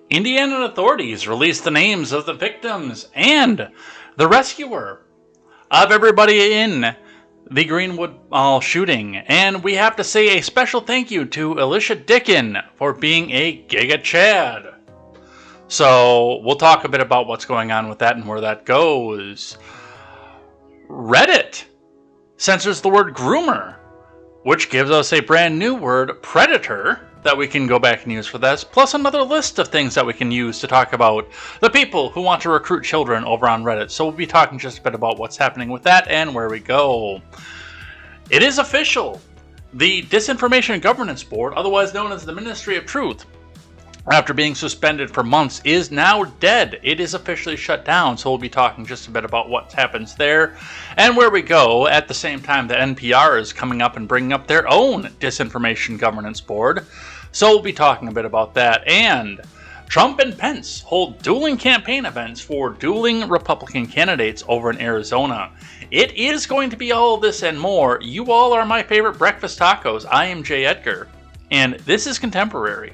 Indiana authorities released the names of the victims and the rescuer of everybody in the Greenwood Mall shooting. And we have to say a special thank you to Elisjsha Dicken for being a Giga Chad. So we'll talk a bit about what's going on with that and where that goes. Reddit censors the word groomer, which gives us a brand new word, predator, that we can go back and use for this, plus another list of things that we can use to talk about the people who want to recruit children over on Reddit. So we'll be talking just a bit about what's happening with that and where we go. It is official. The Disinformation Governance Board, otherwise known as the Ministry of Truth, after being suspended for months, is now dead. It is officially shut down, so we'll be talking just a bit about what happens there and where we go. At the same time, the NPR is coming up and bringing up their own Disinformation Governance Board, so we'll be talking a bit about that. And Trump and Pence hold dueling campaign events for dueling Republican candidates over in Arizona. It is going to be all this and more. You all are my favorite breakfast tacos. I am Jay Edgar, and this is Contemporary.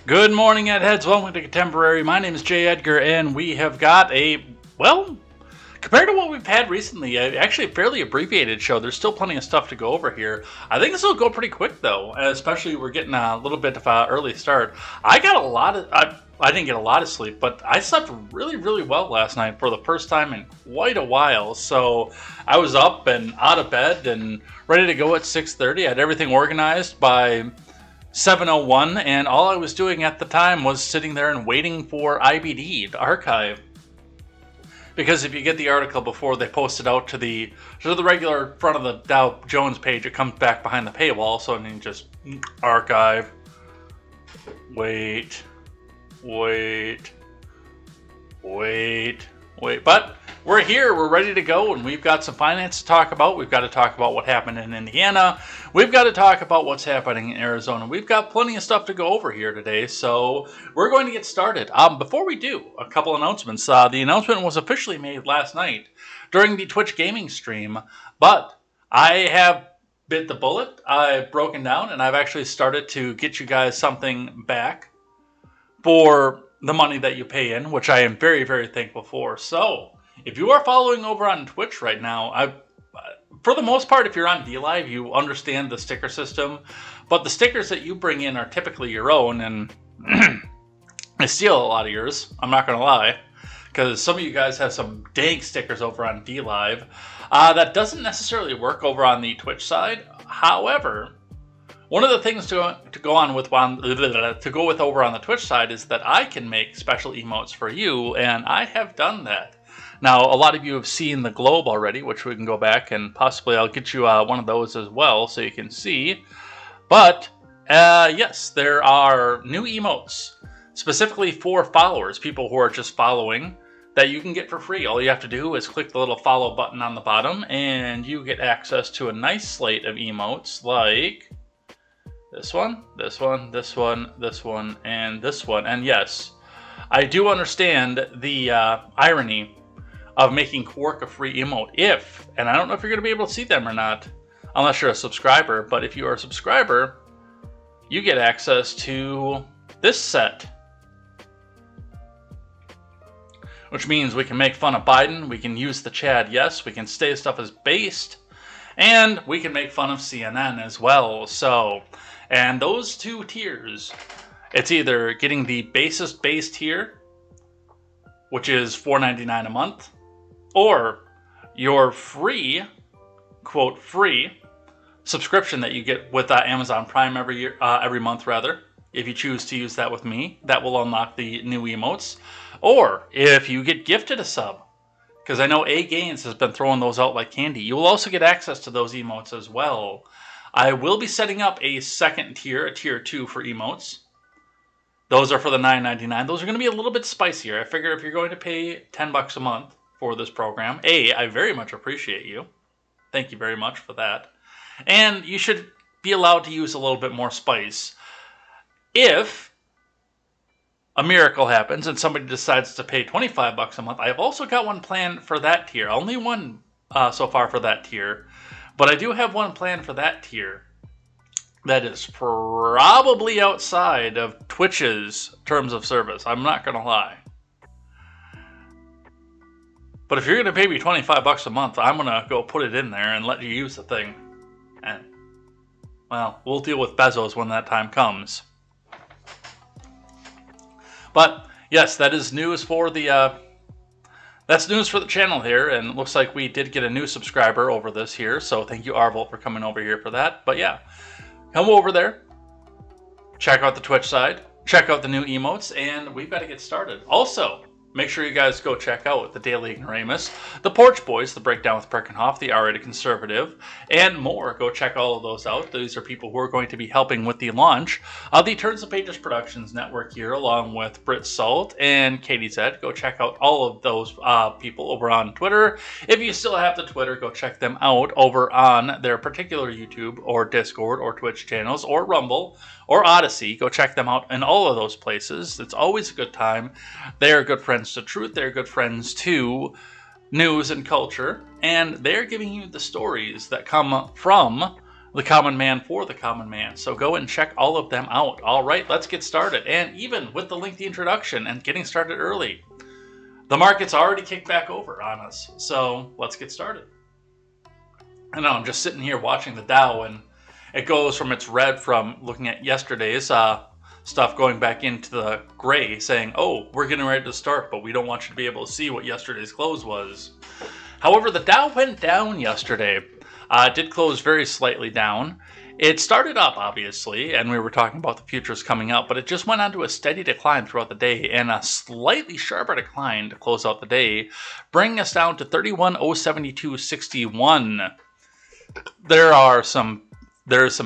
Good morning, Edheads. Welcome to Contemporary. My name is Jay Edgar, and we have got a, well, compared to what we've had recently, actually a fairly abbreviated show. There's still plenty of stuff to go over here. I think this will go pretty quick, though, especially we're getting a little bit of an early start. I got a lot of, I didn't get a lot of sleep, but I slept really, really well last night for the first time in quite a while. So I was up and out of bed and ready to go at 6:30. I had everything organized by 7:01, and all I was doing at the time was sitting there and waiting for IBD to archive. Because if you get the article before they post it out to the regular front of the Dow Jones page, it comes back behind the paywall, so then you just archive, wait. But we're here, we're ready to go, and we've got some finance to talk about. We've got to talk about what happened in Indiana. We've got to talk about what's happening in Arizona. We've got plenty of stuff to go over here today, so we're going to get started. Before we do, a couple announcements. The announcement was officially made last night during the Twitch gaming stream, but I have bit the bullet. I've broken down, and I've actually started to get you guys something back for the money that you pay in, which I am very, very thankful for. So if you are following over on Twitch right now, for the most part, if you're on DLive, you understand the sticker system, but the stickers that you bring in are typically your own, and I steal a lot of yours, I'm not going to lie, because some of you guys have some dang stickers over on DLive. That doesn't necessarily work over on the Twitch side. However, one of the things to go with over on the Twitch side is that I can make special emotes for you, and I have done that. Now, a lot of you have seen the globe already, which we can go back and possibly I'll get you one of those as well so you can see. But, yes, there are new emotes specifically for followers, people who are just following, that you can get for free. All you have to do is click the little follow button on the bottom, and you get access to a nice slate of emotes like this one, this one, this one, this one, and this one. And yes, I do understand the irony of making Quark a free emote if, and I don't know if you're going to be able to see them or not, unless you're a subscriber, but if you are a subscriber, you get access to this set, which means we can make fun of Biden, we can use the Chad yes, we can say stuff as based, and we can make fun of CNN as well. So, and those 2 tiers, it's either getting the basest base tier, which is $4.99 a month, or your free, quote, free subscription that you get with Amazon Prime every month, rather. If you choose to use that with me, that will unlock the new emotes. Or if you get gifted a sub, because I know A Gains has been throwing those out like candy, you will also get access to those emotes as well. I will be setting up a second tier, a tier 2 for emotes. Those are for the $9.99. Those are going to be a little bit spicier. I figure if you're going to pay $10 a month for this program, I very much appreciate you. Thank you very much for that. And you should be allowed to use a little bit more spice. If a miracle happens and somebody decides to pay $25 a month, I've also got one planned for that tier. Only one so far for that tier. But I do have one planned for that tier that is probably outside of Twitch's terms of service. I'm not going to lie. But if you're going to pay me $25 a month, I'm going to go put it in there and let you use the thing. And, well, we'll deal with Bezos when that time comes. But yes, that is news for the that's news for the channel here, and it looks like we did get a new subscriber over this here, so thank you, Arvolt, for coming over here for that. But yeah, come over there, check out the Twitch side, check out the new emotes, and we've got to get started. Also, make sure you guys go check out the Daily Ignoramus, the Porch Boys, the Breakdown with Perkenhoff, the R-Rated Conservative, and more. Go check all of those out. These are people who are going to be helping with the launch of the Turns of Pages Productions Network here, along with Brit Salt and KTZed. Go check out all of those people over on Twitter. If you still have the Twitter, go check them out over on their particular YouTube or Discord or Twitch channels or Rumble or Odyssey. Go check them out in all of those places. It's always a good time. They are good friends to truth. They're good friends to news and culture. And they're giving you the stories that come from the common man for the common man. So go and check all of them out. All right, let's get started. And even with the lengthy introduction and getting started early, the market's already kicked back over on us. So let's get started. I know I'm just sitting here watching the Dow, and it goes from its red from looking at yesterday's stuff going back into the gray, saying, oh, we're getting ready to start, but we don't want you to be able to see what yesterday's close was. However, the Dow went down yesterday. It did close very slightly down. It started up, obviously, and we were talking about the futures coming up, but it just went on to a steady decline throughout the day and a slightly sharper decline to close out the day, bringing us down to 31,072.61. There is some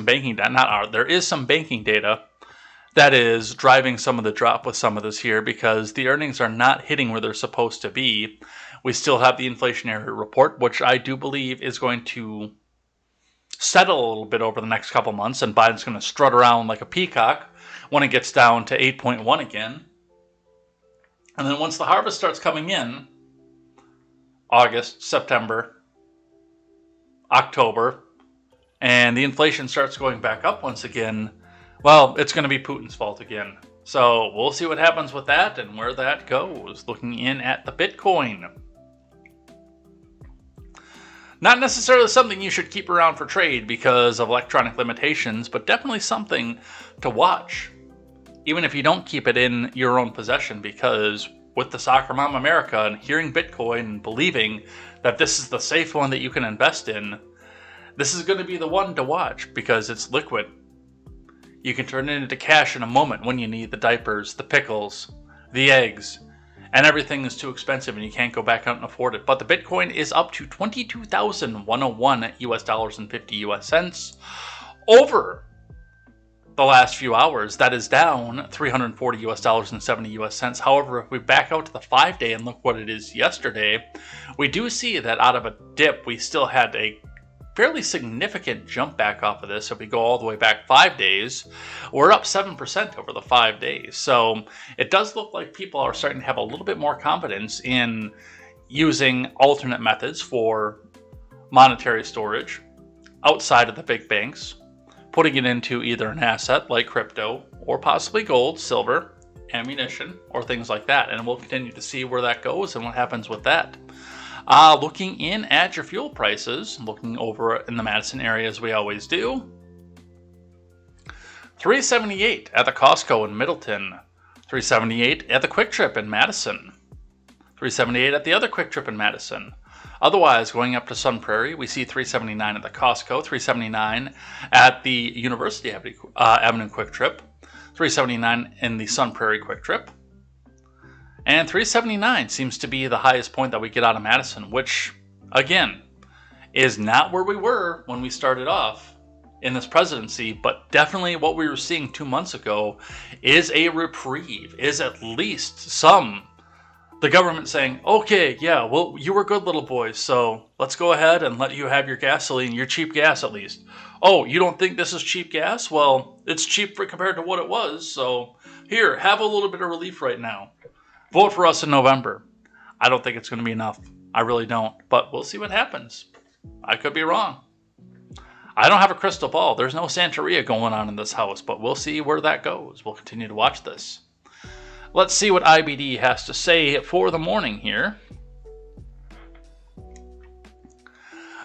banking data, there is some banking data that is driving some of the drop with some of this here, because the earnings are not hitting where they're supposed to be. We still have the inflationary report, which I do believe is going to settle a little bit over the next couple months, and Biden's going to strut around like a peacock when it gets down to 8.1 again. And then once the harvest starts coming in, August, September, October, and the inflation starts going back up once again, well, it's going to be Putin's fault again. So we'll see what happens with that and where that goes. Looking in at the Bitcoin. Not necessarily something you should keep around for trade because of electronic limitations, but definitely something to watch. Even if you don't keep it in your own possession, because with the Soccer Mom America and hearing Bitcoin and believing that this is the safe one that you can invest in, this is going to be the one to watch because it's liquid. You can turn it into cash in a moment when you need the diapers, the pickles, the eggs, and everything is too expensive and you can't go back out and afford it. But the Bitcoin is up to $22,101 US dollars and 50 US cents over the last few hours. That is down $340 US dollars and 70 US cents. However, if we back out to the 5-day and look what it is yesterday, we do see that out of a dip, we still had a fairly significant jump back off of this. If we go all the way back 5 days, we're up 7% over the 5 days. So it does look like people are starting to have a little bit more confidence in using alternate methods for monetary storage outside of the big banks, putting it into either an asset like crypto or possibly gold, silver, ammunition or things like that. And we'll continue to see where that goes and what happens with that. Looking in at your fuel prices, looking over in the Madison area as we always do. $3.78 at the Costco in Middleton. $3.78 at the Quick Trip in Madison. $3.78 at the other Quick Trip in Madison. Otherwise, going up to Sun Prairie, we see $3.79 at the Costco, $3.79 at the University Avenue Quick Trip, $3.79 in the Sun Prairie Quick Trip, and $3.79 seems to be the highest point that we get out of Madison, which, again, is not where we were when we started off in this presidency, but definitely what we were seeing 2 months ago is a reprieve, is at least the government saying, okay, yeah, well, you were good little boys, so let's go ahead and let you have your gasoline, your cheap gas at least. Oh, you don't think this is cheap gas? Well, it's cheap compared to what it was, so here, have a little bit of relief right now. Vote for us in November. I don't think it's going to be enough. I really don't, but we'll see what happens. I could be wrong. I don't have a crystal ball. There's no Santeria going on in this house, but we'll see where that goes. We'll continue to watch this. Let's see what IBD has to say for the morning here.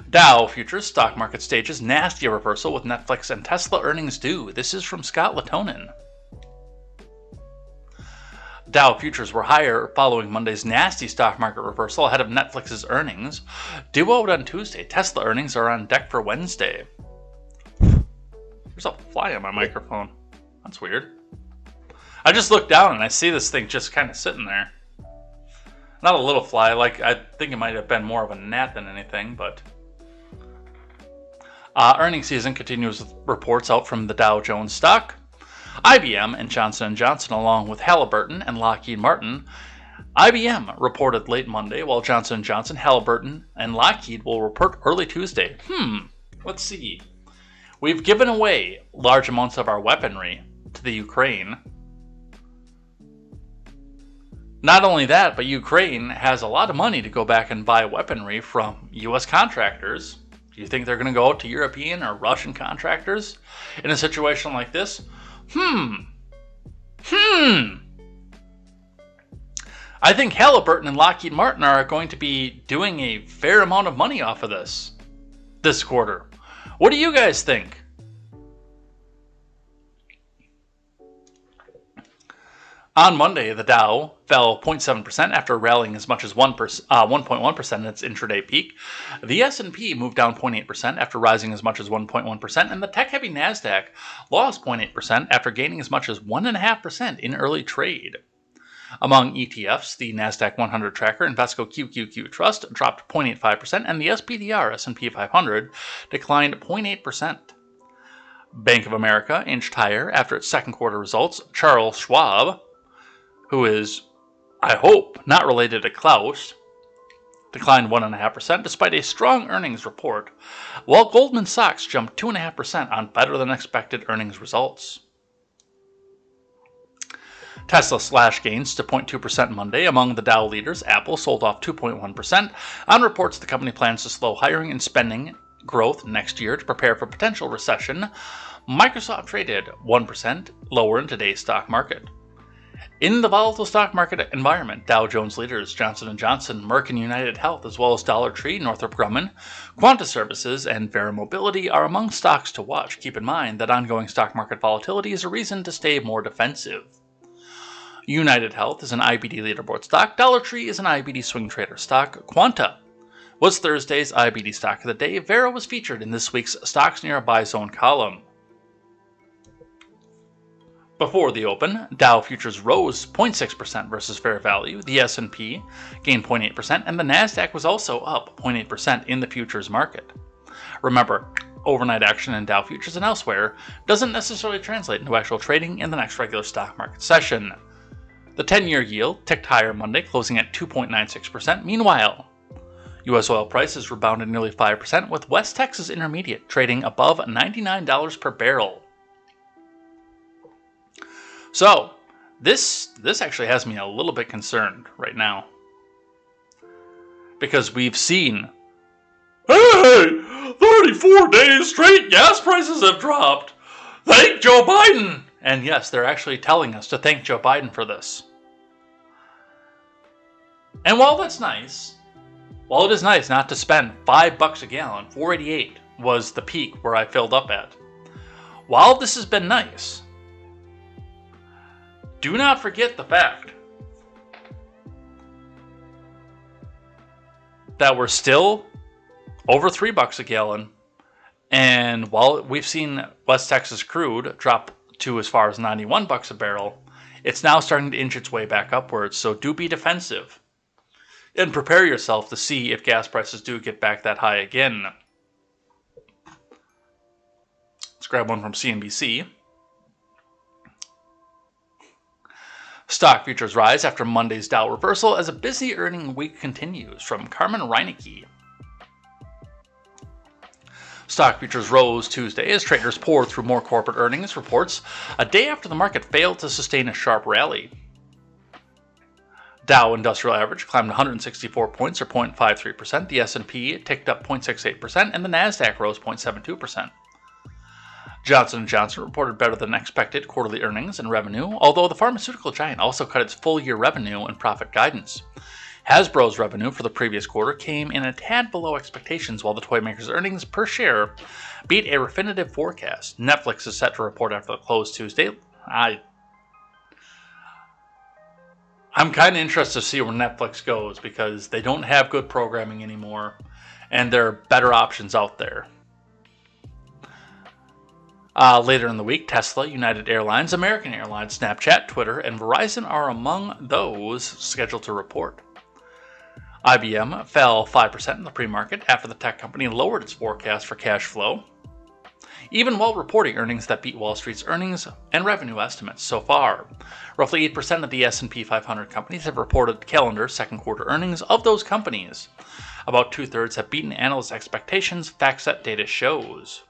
Dow Futures stock market stages nasty reversal with Netflix and Tesla earnings due. This is from Scott Latonin. Dow Futures were higher following Monday's nasty stock market reversal ahead of Netflix's earnings. Due out on Tuesday, Tesla earnings are on deck for Wednesday. There's a fly on my microphone. That's weird. I just looked down and I see this thing just kind of sitting there. Not a little fly, like I think it might have been more of a gnat than anything, but... earnings season continues with reports out from the Dow Jones stock. IBM and Johnson & Johnson, along with Halliburton and Lockheed Martin. IBM reported late Monday, while Johnson & Johnson, Halliburton, and Lockheed will report early Tuesday. Let's see. We've given away large amounts of our weaponry to the Ukraine. Not only that, but Ukraine has a lot of money to go back and buy weaponry from U.S. contractors. Do you think they're going to go out to European or Russian contractors in a situation like this? I think Halliburton and Lockheed Martin are going to be doing a fair amount of money off of this quarter. What do you guys think? On Monday, the Dow fell 0.7% after rallying as much as 1.1% in its intraday peak. The S&P moved down 0.8% after rising as much as 1.1%, and the tech-heavy NASDAQ lost 0.8% after gaining as much as 1.5% in early trade. Among ETFs, the NASDAQ 100 tracker Invesco QQQ Trust dropped 0.85%, and the SPDR S&P 500 declined 0.8%. Bank of America inched higher after its second quarter results. Charles Schwab, who is, I hope, not related to Klaus, declined 1.5% despite a strong earnings report, while Goldman Sachs jumped 2.5% on better-than-expected earnings results. Tesla slashed gains to 0.2% Monday. Among the Dow leaders, Apple sold off 2.1% on reports the company plans to slow hiring and spending growth next year to prepare for potential recession. Microsoft traded 1% lower in today's stock market. In the volatile stock market environment, Dow Jones leaders Johnson & Johnson, Merck and United Health, as well as Dollar Tree, Northrop Grumman, Quanta Services, and Verra Mobility are among stocks to watch. Keep in mind that ongoing stock market volatility is a reason to stay more defensive. United Health is an IBD leaderboard stock. Dollar Tree is an IBD swing trader stock. Quanta was Thursday's IBD stock of the day. Verra was featured in this week's Stocks Near a Buy Zone column. Before the open, Dow futures rose 0.6% versus fair value, the S&P gained 0.8%, and the NASDAQ was also up 0.8% in the futures market. Remember, overnight action in Dow futures and elsewhere doesn't necessarily translate into actual trading in the next regular stock market session. The 10-year yield ticked higher Monday, closing at 2.96%. Meanwhile, U.S. oil prices rebounded nearly 5%, with West Texas Intermediate trading above $99 per barrel. So, this actually has me a little bit concerned right now. Because we've seen, hey, 34 days straight gas prices have dropped. Thank Joe Biden. And yes, they're actually telling us to thank Joe Biden for this. And while that's nice, while it is nice not to spend $5 a gallon, $4.88 was the peak where I filled up at. While this has been nice, do not forget the fact that we're still over $3 a gallon. And while we've seen West Texas crude drop to as far as $91 a barrel, it's now starting to inch its way back upwards. So do be defensive and prepare yourself to see if gas prices do get back that high again. Let's grab one from CNBC. Stock futures rise after Monday's Dow reversal as a busy earning week continues, from Carmen Reinecke. Stock futures rose Tuesday as traders poured through more corporate earnings reports a day after the market failed to sustain a sharp rally. Dow Industrial Average climbed 164 points, or 0.53%. The S&P ticked up 0.68%, and the Nasdaq rose 0.72%. Johnson & Johnson reported better than expected quarterly earnings and revenue, although the pharmaceutical giant also cut its full-year revenue and profit guidance. Hasbro's revenue for the previous quarter came in a tad below expectations, while the toy maker's earnings per share beat a Refinitiv forecast. Netflix is set to report after the close Tuesday. I'm kind of interested to see where Netflix goes, because they don't have good programming anymore, and there are better options out there. Later in the week, Tesla, United Airlines, American Airlines, Snapchat, Twitter, and Verizon are among those scheduled to report. IBM fell 5% in the pre-market after the tech company lowered its forecast for cash flow, even while reporting earnings that beat Wall Street's earnings and revenue estimates so far. Roughly 8% of the S&P 500 companies have reported calendar second quarter earnings. Of those companies, about 2/3 have beaten analyst expectations, FactSet data shows.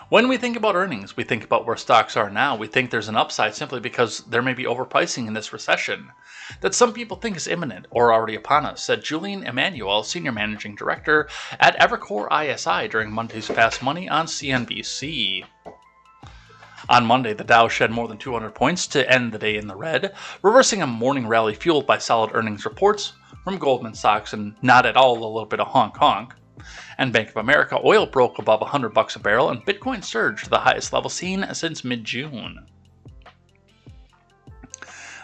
When we think about earnings, we think about where stocks are now. We think there's an upside simply because there may be overpricing in this recession that some people think is imminent or already upon us, said Julian Emanuel, Senior Managing Director at Evercore ISI during Monday's Fast Money on CNBC. On Monday, the Dow shed more than 200 points to end the day in the red, reversing a morning rally fueled by solid earnings reports from Goldman Sachs and not at all a little bit of honk. And Bank of America. Oil broke above $100 a barrel, and Bitcoin surged to the highest level seen since mid-June.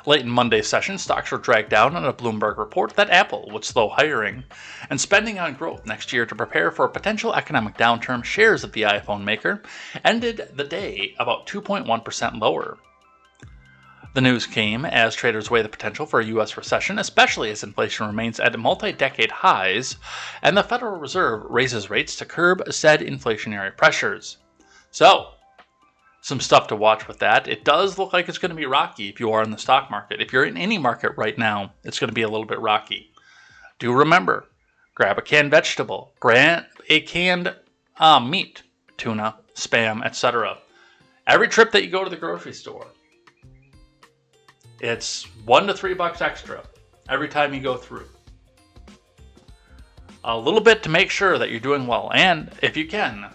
Late in Monday's session, stocks were dragged down on a Bloomberg report that Apple would slow hiring and spending on growth next year to prepare for a potential economic downturn. Shares of the iPhone maker ended the day about 2.1% lower. The news came as traders weigh the potential for a U.S. recession, especially as inflation remains at multi-decade highs and the Federal Reserve raises rates to curb said inflationary pressures. So, some stuff to watch with that. It does look like it's going to be rocky if you are in the stock market. If you're in any market right now, it's going to be a little bit rocky. Do remember, grab a canned vegetable, grab a canned meat, tuna, Spam, etc. Every trip that you go to the grocery store, it's $1 to $3 extra every time you go through. A little bit to make sure that you're doing well. And if you can,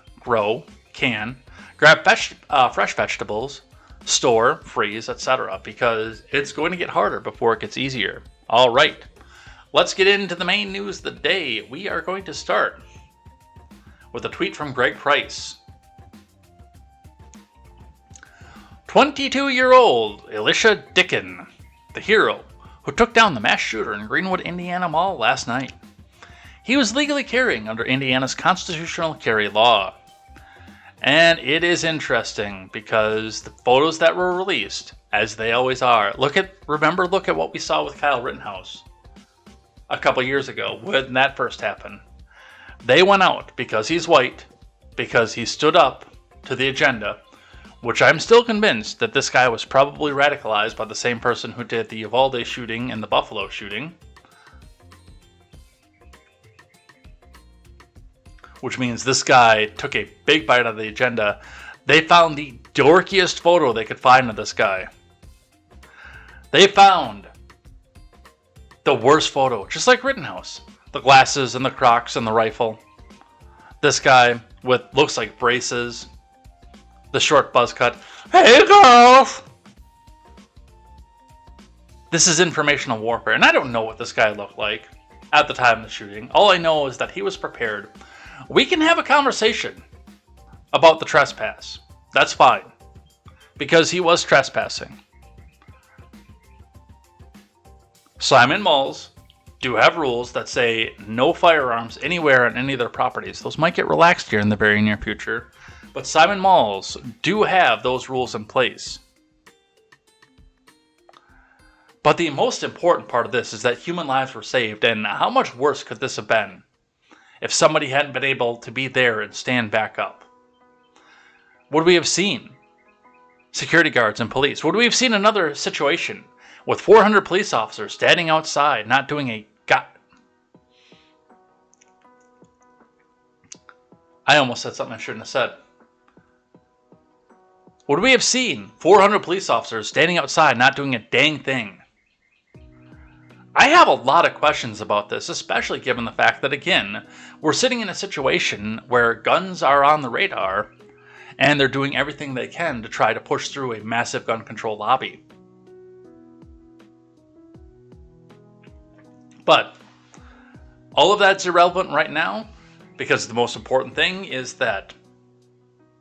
grab fresh vegetables, store, freeze, etc. because it's going to get harder before it gets easier. All right, let's get into the main news of the day. We are going to start with a tweet from Greg Price. 22-year-old Elisjsha Dicken, the hero who took down the mass shooter in Greenwood, Indiana Mall last night. He was legally carrying under Indiana's constitutional carry law. And it is interesting because the photos that were released, as they always are, look at what we saw with Kyle Rittenhouse a couple years ago when that first happened. They went out because he's white, because he stood up to the agenda, which I'm still convinced that this guy was probably radicalized by the same person who did the Uvalde shooting and the Buffalo shooting. Which means this guy took a big bite out of the agenda. They found the dorkiest photo they could find of this guy. They found the worst photo, just like Rittenhouse. The glasses and the Crocs and the rifle. This guy with looks like braces. The short buzz cut. Hey girls! This is informational warfare, and I don't know what this guy looked like at the time of the shooting. All I know is that he was prepared. We can have a conversation about the trespass. That's fine. Because he was trespassing. Simon Malls do have rules that say no firearms anywhere on any of their properties. Those might get relaxed here in the very near future. But Simon Malls do have those rules in place. But the most important part of this is that human lives were saved, and how much worse could this have been if somebody hadn't been able to be there and stand back up? Would we have seen security guards and police? Would we have seen another situation with 400 police officers standing outside, not doing a I almost said something I shouldn't have said. Would we have seen 400 police officers standing outside, not doing a dang thing? I have a lot of questions about this, especially given the fact that, again, we're sitting in a situation where guns are on the radar, and they're doing everything they can to try to push through a massive gun control lobby. But all of that's irrelevant right now, because the most important thing is that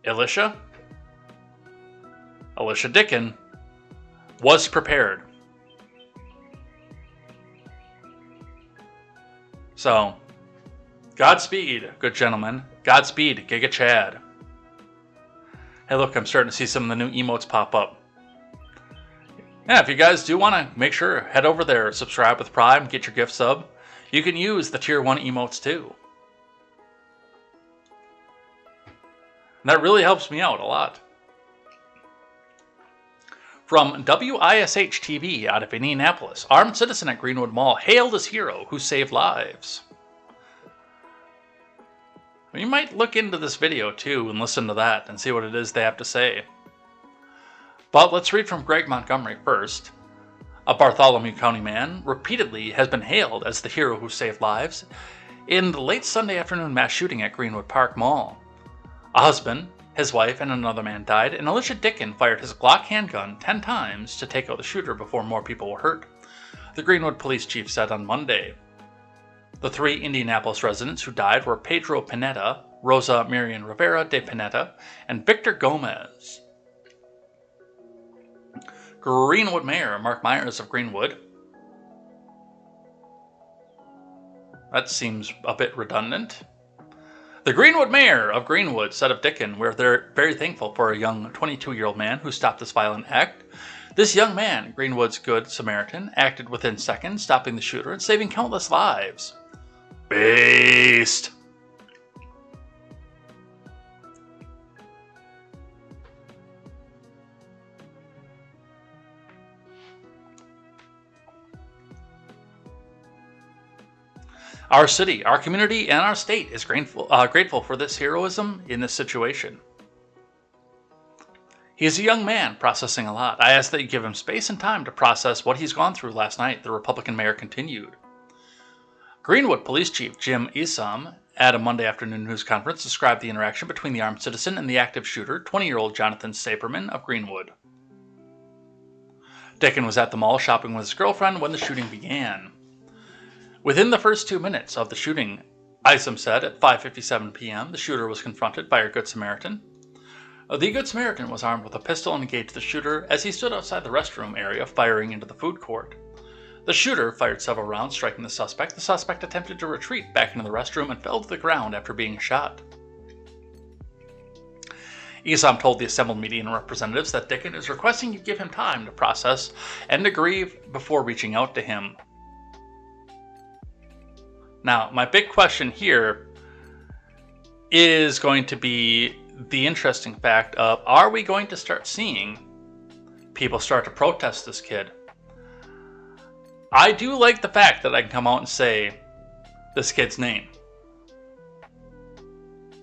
Elisjsha Dicken was prepared. So, Godspeed, good gentlemen. Godspeed, Giga Chad. Hey look, I'm starting to see some of the new emotes pop up. Yeah, if you guys do want to, make sure, head over there, subscribe with Prime, get your gift sub. You can use the tier 1 emotes too. And that really helps me out a lot. From WISH TV out of Indianapolis, armed citizen at Greenwood Mall hailed as hero who saved lives. You might look into this video too and listen to that and see what it is they have to say. But let's read from Greg Montgomery first. A Bartholomew County man repeatedly has been hailed as the hero who saved lives in the late Sunday afternoon mass shooting at Greenwood Park Mall. A husband, his wife, and another man died, and Elisjsha Dicken fired his Glock handgun 10 times to take out the shooter before more people were hurt, the Greenwood police chief said on Monday. The 3 Indianapolis residents who died were Pedro Pineda, Rosa Marian Rivera de Pineda, and Victor Gomez. Greenwood Mayor Mark Myers of Greenwood. That seems a bit redundant. The Greenwood Mayor of Greenwood said of Dicken, "We're very thankful for a young 22-year-old man who stopped this violent act. This young man, Greenwood's Good Samaritan, acted within seconds, stopping the shooter and saving countless lives." Beast! Our city, our community, and our state is grateful for this heroism in this situation. He is a young man processing a lot. I ask that you give him space and time to process what he's gone through last night, the Republican mayor continued. Greenwood Police Chief Jim Elisjsha, at a Monday afternoon news conference, described the interaction between the armed citizen and the active shooter, 20-year-old Jonathan Saperman of Greenwood. Dicken was at the mall shopping with his girlfriend when the shooting began. Within the first 2 minutes of the shooting, Elisjsha said at 5:57 p.m., the shooter was confronted by a Good Samaritan. The Good Samaritan was armed with a pistol and engaged the shooter as he stood outside the restroom area, firing into the food court. The shooter fired several rounds, striking the suspect. The suspect attempted to retreat back into the restroom and fell to the ground after being shot. Elisjsha told the assembled media and representatives that Dicken is requesting you give him time to process and to grieve before reaching out to him. Now, my big question here is going to be the interesting fact of, are we going to start seeing people start to protest this kid? I do like the fact that I can come out and say this kid's name.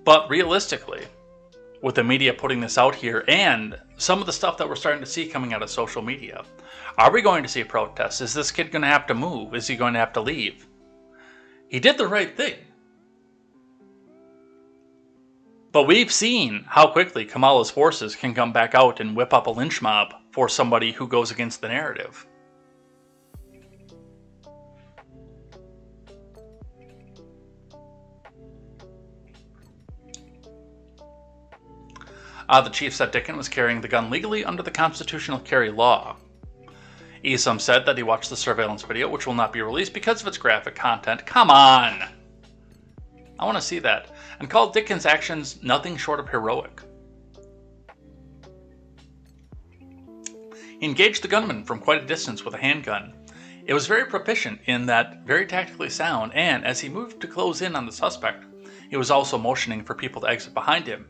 But realistically, with the media putting this out here and some of the stuff that we're starting to see coming out of social media, are we going to see protests? Is this kid going to have to move? Is he going to have to leave? He did the right thing. But we've seen how quickly Kamala's forces can come back out and whip up a lynch mob for somebody who goes against the narrative. The chief said Dicken was carrying the gun legally under the constitutional carry law. Elisjsha said that he watched the surveillance video, which will not be released because of its graphic content. Come on! I want to see that. And called Dicken's actions nothing short of heroic. He engaged the gunman from quite a distance with a handgun. It was very proficient in that, very tactically sound, and as he moved to close in on the suspect, he was also motioning for people to exit behind him.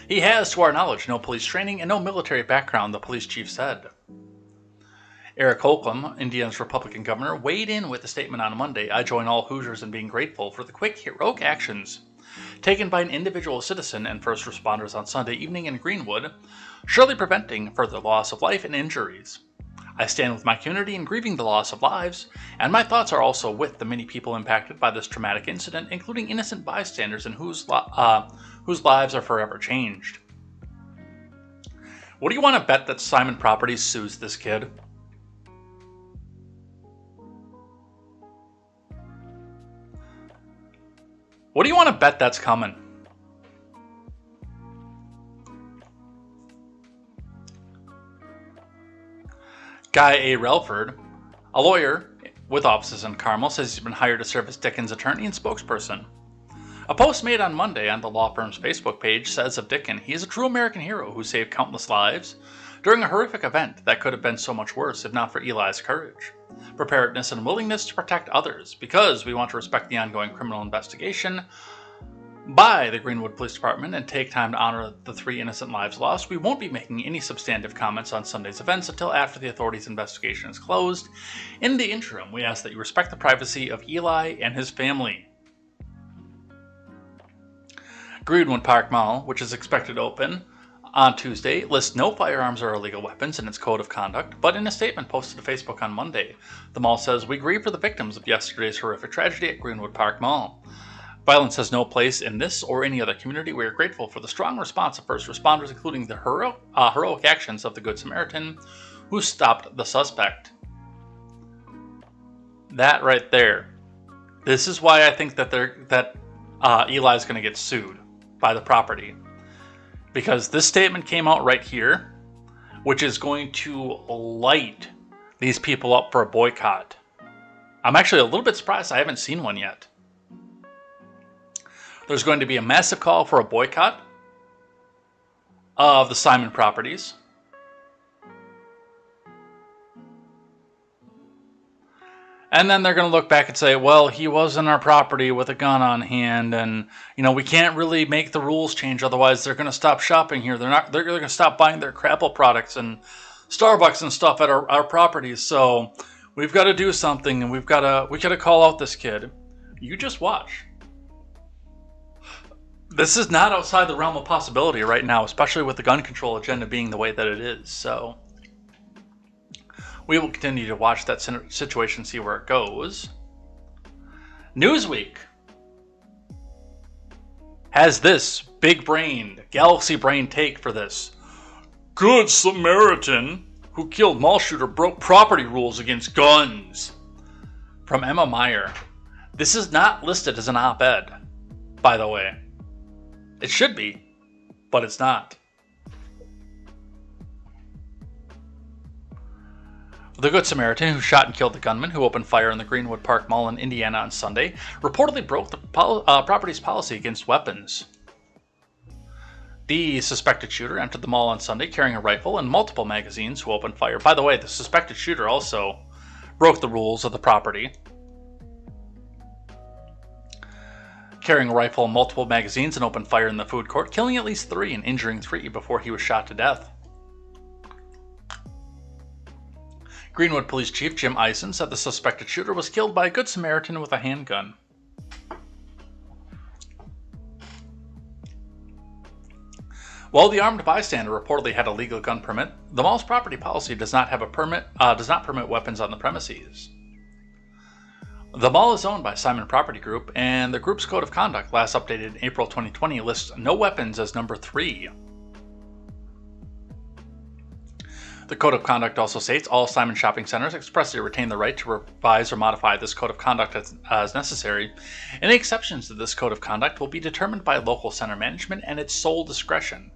He has, to our knowledge, no police training and no military background, the police chief said. Eric Holcomb, Indiana's Republican governor, weighed in with a statement on Monday. I join all Hoosiers in being grateful for the quick, heroic actions taken by an individual citizen and first responders on Sunday evening in Greenwood, surely preventing further loss of life and injuries. I stand with my community in grieving the loss of lives, and my thoughts are also with the many people impacted by this traumatic incident, including innocent bystanders and whose lives are forever changed. What do you want to bet that Simon Properties sues this kid? What do you want to bet that's coming? Guy A. Relford, a lawyer with offices in Carmel, says he's been hired to serve as Dicken's attorney and spokesperson. A post made on Monday on the law firm's Facebook page says of Dicken, he is a true American hero who saved countless lives during a horrific event that could have been so much worse if not for Eli's courage, preparedness, and willingness to protect others. Because we want to respect the ongoing criminal investigation by the Greenwood Police Department and take time to honor the 3 innocent lives lost, we won't be making any substantive comments on Sunday's events until after the authorities' investigation is closed. In the interim, we ask that you respect the privacy of Eli and his family. Greenwood Park Mall, which is expected to open on Tuesday, lists no firearms or illegal weapons in its code of conduct, but in a statement posted to Facebook on Monday, the mall says, "We grieve for the victims of yesterday's horrific tragedy at Greenwood Park Mall. Violence has no place in this or any other community. We are grateful for the strong response of first responders, including the heroic actions of the Good Samaritan who stopped the suspect." That right there. This is why I think that Eli's going to get sued by the property. Because this statement came out right here, which is going to light these people up for a boycott. I'm actually a little bit surprised I haven't seen one yet. There's going to be a massive call for a boycott of the Simon properties. And then they're going to look back and say, well, he was in our property with a gun on hand, and we can't really make the rules change, otherwise they're going to stop shopping here. They're going to stop buying their Crapple products and Starbucks and stuff at our properties. So we've got to do something, and we got to call out this kid. You just watch. This is not outside the realm of possibility right now, especially with the gun control agenda being the way that it is. So we will continue to watch that situation, see where it goes. Newsweek has this big-brained, galaxy-brained take for this. Good Samaritan who killed mall shooter broke property rules against guns. From Emma Meyer. This is not listed as an op-ed, by the way. It should be, but it's not. The Good Samaritan, who shot and killed the gunman who opened fire in the Greenwood Park Mall in Indiana on Sunday, reportedly broke the property's policy against weapons. The suspected shooter entered the mall on Sunday carrying a rifle and multiple magazines who opened fire. By the way, the suspected shooter also broke the rules of the property, carrying a rifle and multiple magazines and opened fire in the food court, killing at least 3 and injuring 3 before he was shot to death. Greenwood Police Chief Jim Eisen said the suspected shooter was killed by a Good Samaritan with a handgun. While the armed bystander reportedly had a legal gun permit, the mall's property policy does not permit weapons on the premises. The mall is owned by Simon Property Group, and the group's code of conduct, last updated in April 2020, lists no weapons as number 3. The code of conduct also states all Simon shopping centers expressly retain the right to revise or modify this code of conduct as necessary. Any exceptions to this code of conduct will be determined by local center management and its sole discretion.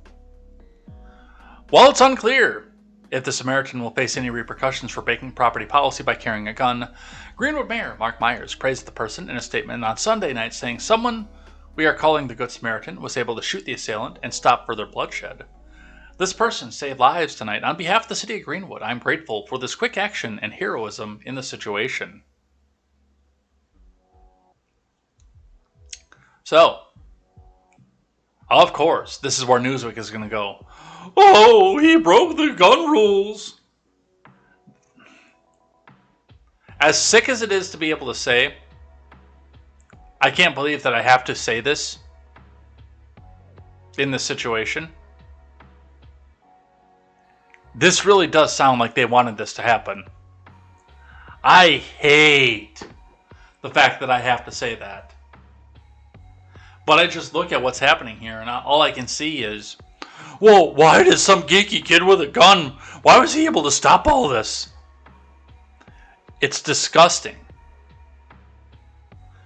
While it's unclear if the Samaritan will face any repercussions for breaking property policy by carrying a gun, Greenwood Mayor Mark Myers praised the person in a statement on Sunday night, saying, "Someone we are calling the Good Samaritan was able to shoot the assailant and stop further bloodshed. This person saved lives tonight. On behalf of the city of Greenwood, I'm grateful for this quick action and heroism in the situation." So, of course, this is where Newsweek is going to go. "Oh, he broke the gun rules." As sick as it is to be able to say, I can't believe that I have to say this in this situation. This really does sound like they wanted this to happen. I hate the fact that I have to say that. But I just look at what's happening here, and all I can see is, well, why did some geeky kid with a gun, why was he able to stop all this? It's disgusting.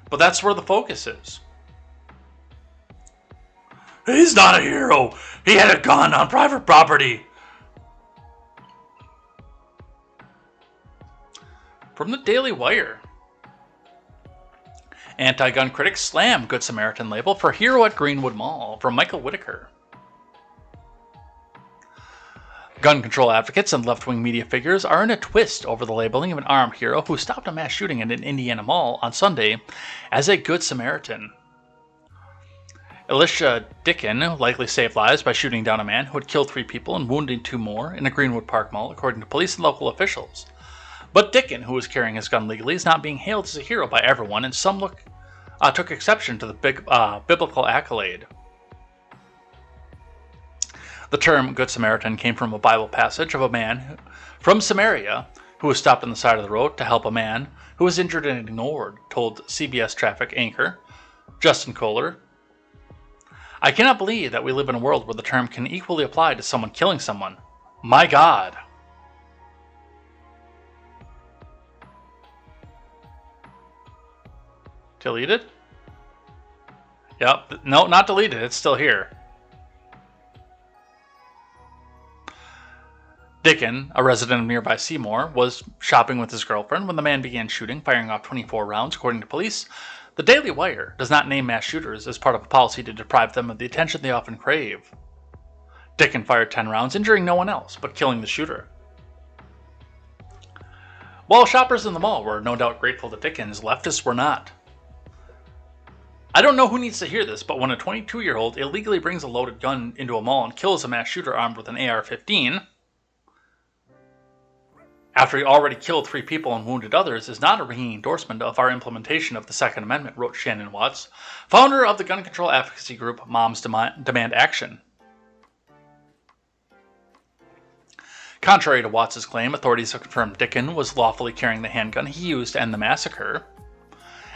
But that's where the focus is. He's not a hero. He had a gun on private property. From the Daily Wire. Anti-gun critics slam Good Samaritan label for hero at Greenwood Mall, from Michael Whitaker. Gun control advocates and left-wing media figures are in a twist over the labeling of an armed hero who stopped a mass shooting at an Indiana mall on Sunday as a Good Samaritan. Elisjsha Dicken likely saved lives by shooting down a man who had killed 3 people and wounded 2 more in a Greenwood Park mall, according to police and local officials. But Dicken, who was carrying his gun legally, is not being hailed as a hero by everyone, and some took exception to the biblical accolade. The term Good Samaritan came from a Bible passage of a man from Samaria who was stopped on the side of the road to help a man who was injured and ignored, told CBS traffic anchor Justin Kohler. "I cannot believe that we live in a world where the term can equally apply to someone killing someone. My God." Deleted? Yep. No, not deleted. It's still here. Dicken, a resident of nearby Seymour, was shopping with his girlfriend when the man began shooting, firing off 24 rounds, according to police. The Daily Wire does not name mass shooters as part of a policy to deprive them of the attention they often crave. Dicken fired 10 rounds, injuring no one else, but killing the shooter. While shoppers in the mall were no doubt grateful to Dickens, leftists were not. I don't know who needs to hear this, but when a 22-year-old illegally brings a loaded gun into a mall and kills a mass shooter armed with an AR-15, after he already killed 3 people and wounded others, is not a ringing endorsement of our implementation of the Second Amendment, wrote Shannon Watts, founder of the gun control advocacy group Moms Demand Action. Contrary to Watts' claim, authorities have confirmed Dicken was lawfully carrying the handgun he used to end the massacre,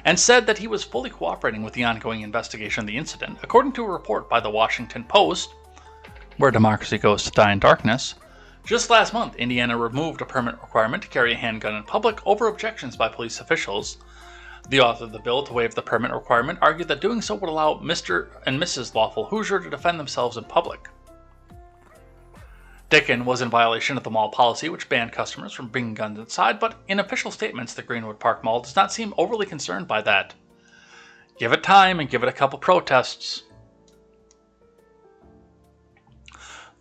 and said that he was fully cooperating with the ongoing investigation of the incident, according to a report by the Washington Post, where democracy goes to die in darkness. Just last month, Indiana removed a permit requirement to carry a handgun in public over objections by police officials. The author of the bill to waive the permit requirement argued that doing so would allow Mr. and Mrs. Lawful Hoosier to defend themselves in public. Dicken was in violation of the mall policy, which banned customers from bringing guns inside, but in official statements, the Greenwood Park Mall does not seem overly concerned by that. Give it time and give it a couple protests.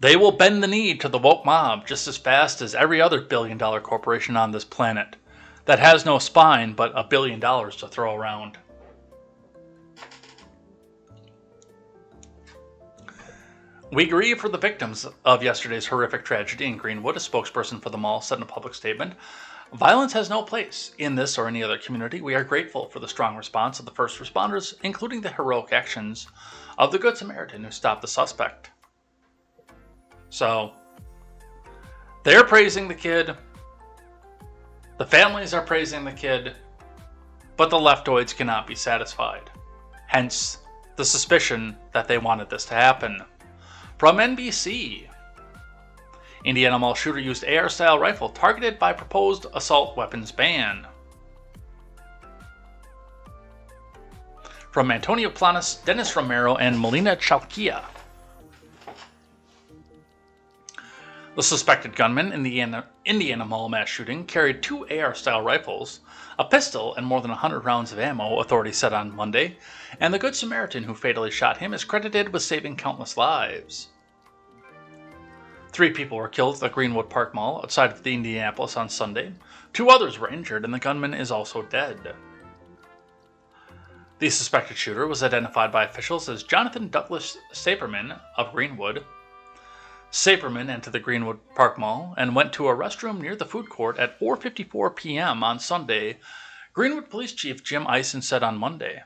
They will bend the knee to the woke mob just as fast as every other billion-dollar corporation on this planet that has no spine but $1 billion to throw around. We grieve for the victims of yesterday's horrific tragedy in Greenwood, a spokesperson for the mall said in a public statement. Violence has no place in this or any other community. We are grateful for the strong response of the first responders, including the heroic actions of the Good Samaritan who stopped the suspect. So, they're praising the kid. The families are praising the kid. but the leftoids cannot be satisfied. Hence, the suspicion that they wanted this to happen. From NBC, Indiana mall shooter used AR-style rifle targeted by proposed assault weapons ban. From Antonio Planas, Dennis Romero, and Melina Chalkia. The suspected gunman in the Indiana mall mass shooting carried 2 AR-style rifles, a pistol, and more than 100 rounds of ammo, authorities said on Monday, and the Good Samaritan who fatally shot him is credited with saving countless lives. 3 people were killed at the Greenwood Park Mall outside of Indianapolis on Sunday. 2 others were injured, and the gunman is also dead. The suspected shooter was identified by officials as Jonathan Douglas Saperman of Greenwood. Saperman entered the Greenwood Park Mall and went to a restroom near the food court at 4:54 p.m. on Sunday, Greenwood Police Chief Jim Eisen said on Monday.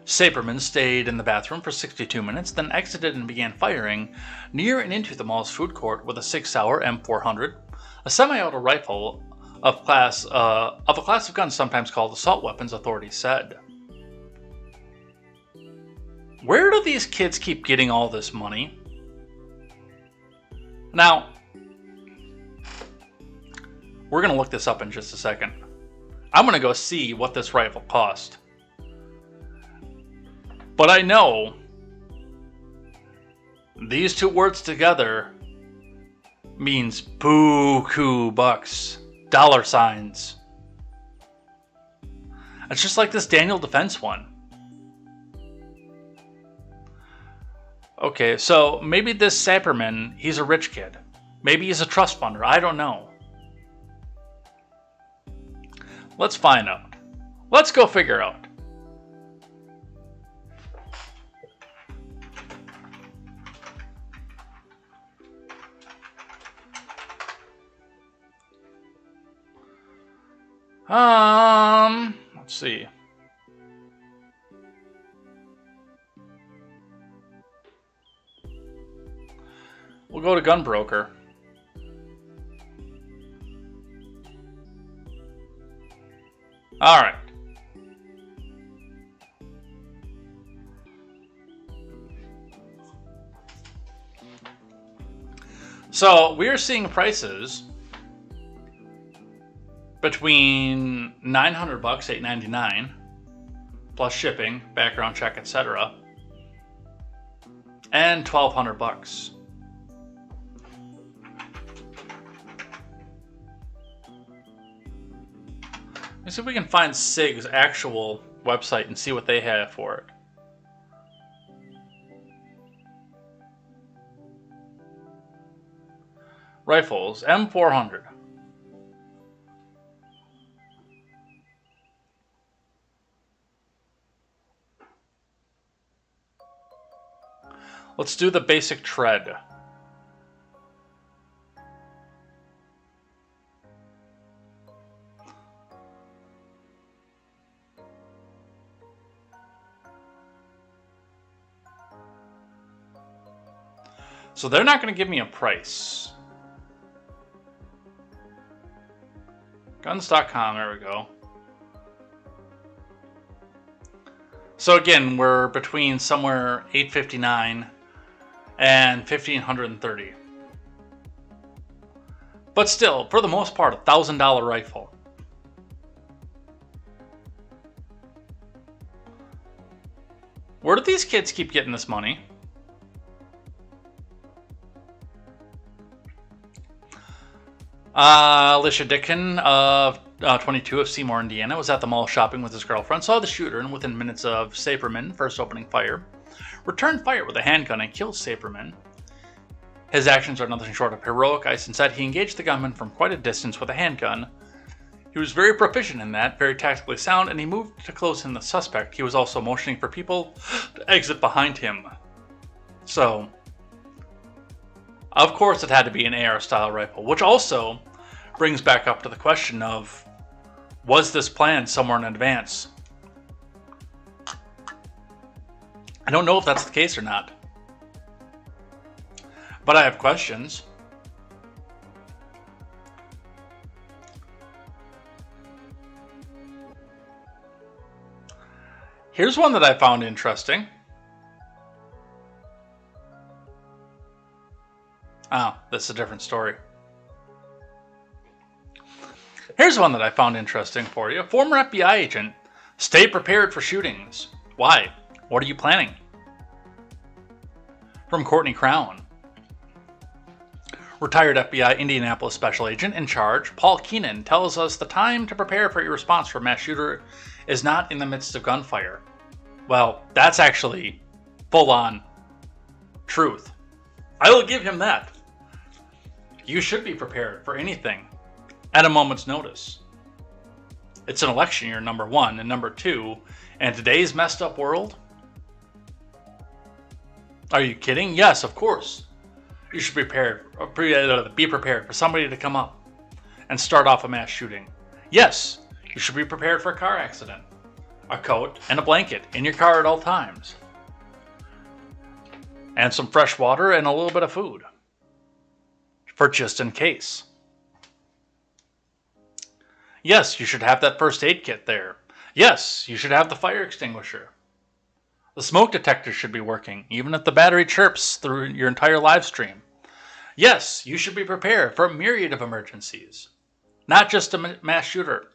Saperman stayed in the bathroom for 62 minutes, then exited and began firing near and into the mall's food court with a 6-hour M400, a semi-auto rifle of a class of guns sometimes called assault weapons, authorities said. Where do these kids keep getting all this money? Now, we're going to look this up in just a second. I'm going to go see what this rifle cost. But I know these 2 words together means buku bucks, dollar signs. It's just like this Daniel Defense one. Okay, so maybe this Saperman, he's a rich kid. Maybe he's a trust funder. I don't know. Let's find out. Let's go figure out. Let's see. We'll go to Gunbroker. All right. So we're seeing prices between $900, $899, plus shipping, background check, etc., and $1,200. Let's see if we can find SIG's actual website and see what they have for it. Rifles, M400. Let's do the basic tread. So they're not going to give me a price. Guns.com, there we go. So again, we're between somewhere $859 and $1,530. But still, for the most part, a $1,000 rifle. Where do these kids keep getting this money? Elisjsha Dicken, of 22, of Seymour, Indiana, was at the mall shopping with his girlfriend, saw the shooter, and within minutes of Saperman first opening fire, returned fire with a handgun and killed Saperman. His actions are nothing short of heroic, Eisen said. He engaged the gunman from quite a distance with a handgun. He was very proficient in that, very tactically sound, and he moved to close in the suspect. He was also motioning for people to exit behind him. So, of course it had to be an AR-style rifle, which also brings back up to the question of, was this planned somewhere in advance? I don't know if that's the case or not. But I have questions. Here's one that I found interesting. Oh, this is a different story. Here's one that I found interesting for you. Former FBI agent, stay prepared for shootings. Why? What are you planning? From Courtney Crown. Retired FBI Indianapolis special agent in charge, Paul Keenan, tells us the time to prepare for your response for a mass shooter is not in the midst of gunfire. Well, that's actually full-on truth. I will give him that. You should be prepared for anything at a moment's notice. It's an election year, number one, and number two, in today's messed up world. Are you kidding? Yes, of course. You should be prepared for somebody to come up and start off a mass shooting. Yes, you should be prepared for a car accident. A coat and a blanket in your car at all times. And some fresh water and a little bit of food. For just in case. Yes, you should have that first aid kit there. Yes, you should have the fire extinguisher. The smoke detector should be working, even if the battery chirps through your entire live stream. Yes, you should be prepared for a myriad of emergencies, not just a mass shooter.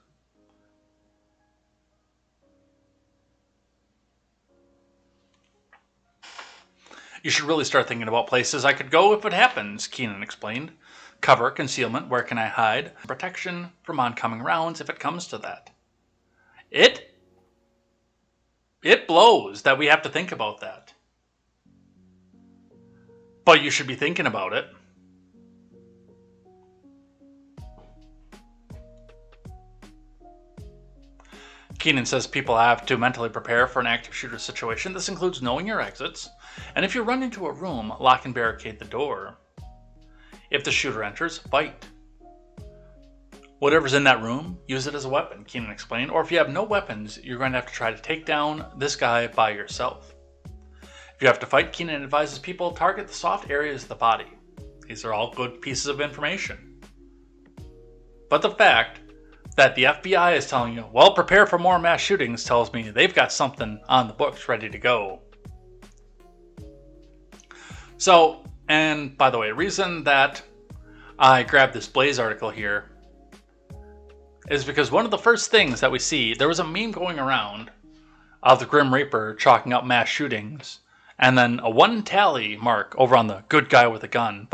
You should really start thinking about places I could go if it happens, Keenan explained. Cover, concealment, where can I hide? Protection from oncoming rounds if it comes to that. It blows that we have to think about that. But you should be thinking about it. Keenan says people have to mentally prepare for an active shooter situation. This includes knowing your exits, and if you run into a room, lock and barricade the door. If the shooter enters, fight. Whatever's in that room, use it as a weapon, Keenan explained. Or if you have no weapons, you're going to have to try to take down this guy by yourself. If you have to fight, Keenan advises people target the soft areas of the body. These are all good pieces of information. But the fact that the FBI is telling you, well, prepare for more mass shootings, tells me they've got something on the books ready to go. So, and by the way, the reason that I grabbed this Blaze article here is because one of the first things that we see, there was a meme going around of the Grim Reaper chalking up mass shootings, and then a 1 tally mark over on the good guy with a gun.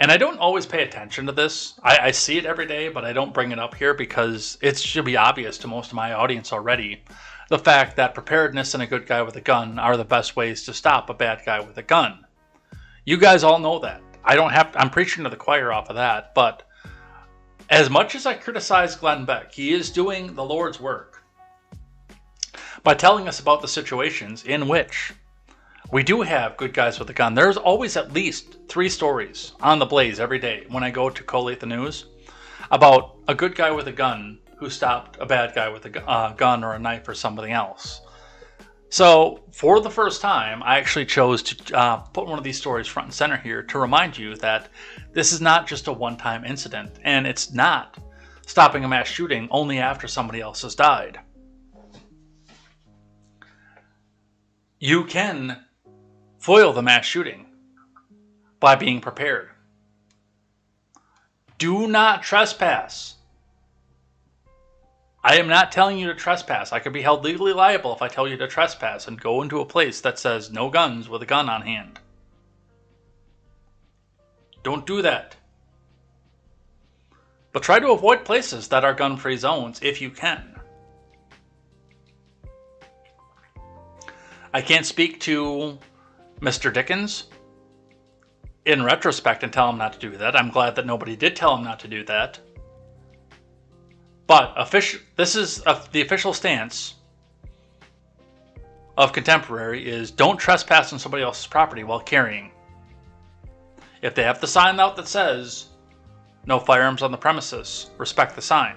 And I don't always pay attention to this. I see it every day, but I don't bring it up here because it should be obvious to most of my audience already. The fact that preparedness and a good guy with a gun are the best ways to stop a bad guy with a gun. You guys all know that. I'm preaching to the choir off of that, but as much as I criticize Glenn Beck, he is doing the Lord's work by telling us about the situations in which we do have good guys with a gun. There's always at least 3 stories on the Blaze every day when I go to collate the news about a good guy with a gun who stopped a bad guy with a gun or a knife or something else. So, for the first time, I actually chose to put one of these stories front and center here to remind you that this is not just a one-time incident, and it's not stopping a mass shooting only after somebody else has died. You can foil the mass shooting by being prepared. Do not trespass. I am not telling you to trespass. I could be held legally liable if I tell you to trespass and go into a place that says no guns with a gun on hand. Don't do that. But try to avoid places that are gun-free zones if you can. I can't speak to Mr. Dickens in retrospect and tell him not to do that. I'm glad that nobody did tell him not to do that. But this is the official stance of Contemporary is don't trespass on somebody else's property while carrying. If they have the sign out that says no firearms on the premises, respect the sign.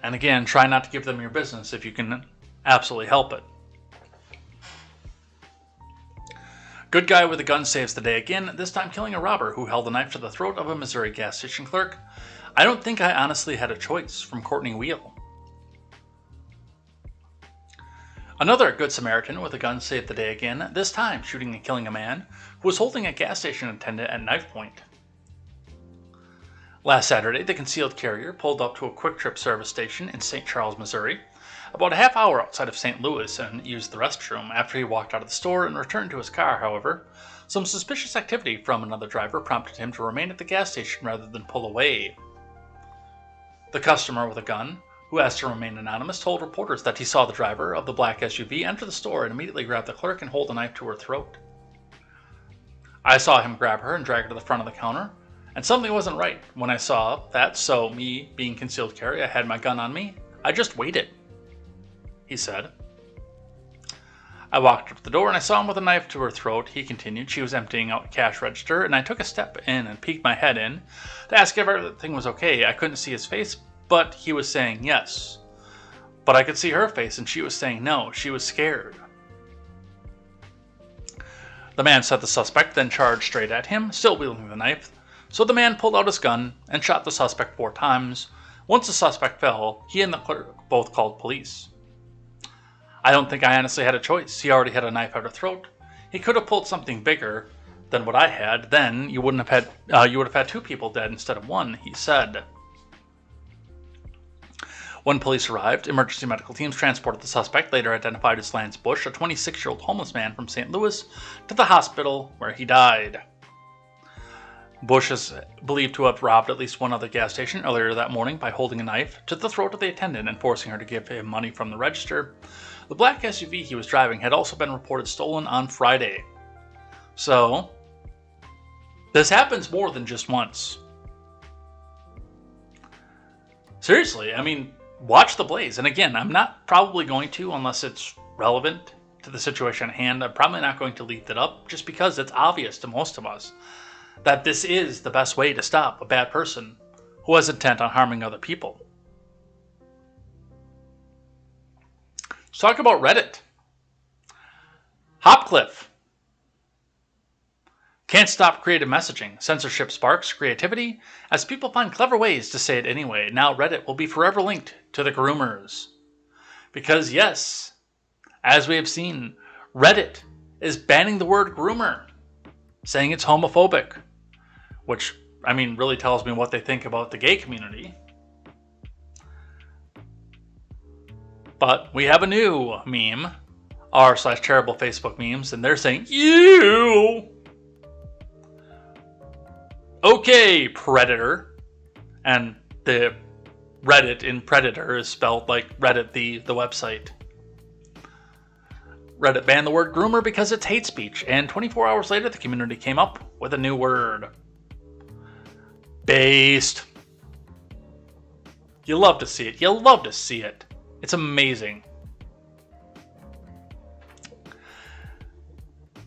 And again, try not to give them your business if you can absolutely help it. Good guy with a gun saves the day again, this time killing a robber who held a knife to the throat of a Missouri gas station clerk. I don't think I honestly had a choice, from Courtney Wheel. Another Good Samaritan with a gun saved the day again, this time shooting and killing a man who was holding a gas station attendant at knife point. Last Saturday, the concealed carrier pulled up to a Quick Trip service station in St. Charles, Missouri, about a half hour outside of St. Louis, and used the restroom. After he walked out of the store and returned to his car, however, some suspicious activity from another driver prompted him to remain at the gas station rather than pull away. The customer with a gun, who asked to remain anonymous, told reporters that he saw the driver of the black SUV enter the store and immediately grab the clerk and hold a knife to her throat. I saw him grab her and drag her to the front of the counter, and something wasn't right when I saw that, so me, being concealed carry, I had my gun on me. I just waited, he said. I walked up to the door and I saw him with a knife to her throat. He continued. She was emptying out a cash register, and I took a step in and peeked my head in to ask if everything was okay. I couldn't see his face, but he was saying yes. But I could see her face, and she was saying no. She was scared. The man said the suspect then charged straight at him, still wielding the knife. So the man pulled out his gun and shot the suspect 4 times. Once the suspect fell, he and the clerk both called police. I don't think I honestly had a choice. He already had a knife at her throat. He could have pulled something bigger than what I had. Then you would have had 2 people dead instead of 1, he said. When police arrived, emergency medical teams transported the suspect, later identified as Lance Bush, a 26-year-old homeless man from St. Louis, to the hospital where he died. Bush is believed to have robbed at least one other gas station earlier that morning by holding a knife to the throat of the attendant and forcing her to give him money from the register. The black SUV he was driving had also been reported stolen on Friday. So, this happens more than just once. Seriously, I mean, watch the blaze. And again, I'm not probably going to, unless it's relevant to the situation at hand. I'm probably not going to leave it up, just because it's obvious to most of us that this is the best way to stop a bad person who has intent on harming other people. Let's talk about Reddit. Hopcliffe. Can't stop creative messaging. Censorship sparks creativity as people find clever ways to say it anyway. Now Reddit will be forever linked to the groomers. Because yes, as we have seen, Reddit is banning the word groomer, saying it's homophobic. Which, I mean, really tells me what they think about the gay community. But we have a new meme, r/terrible Facebook memes, and they're saying, ew! Okay, Predator. And the Reddit in Predator is spelled like Reddit, the website. Reddit banned the word groomer because it's hate speech, and 24 hours later the community came up with a new word. Based. You love to see it. You love to see it. It's amazing.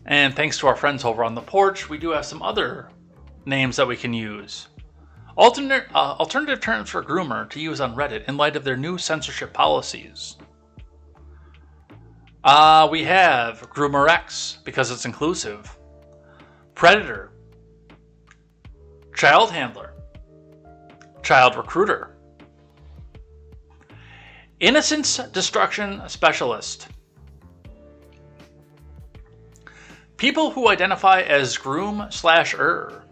And thanks to our friends over on the porch, we do have some other names that we can use. Alternative terms for groomer to use on Reddit in light of their new censorship policies. We have Groomer X, because it's inclusive. Predator. Child handler. Child recruiter. Innocence destruction specialist. People who identify as groom/er.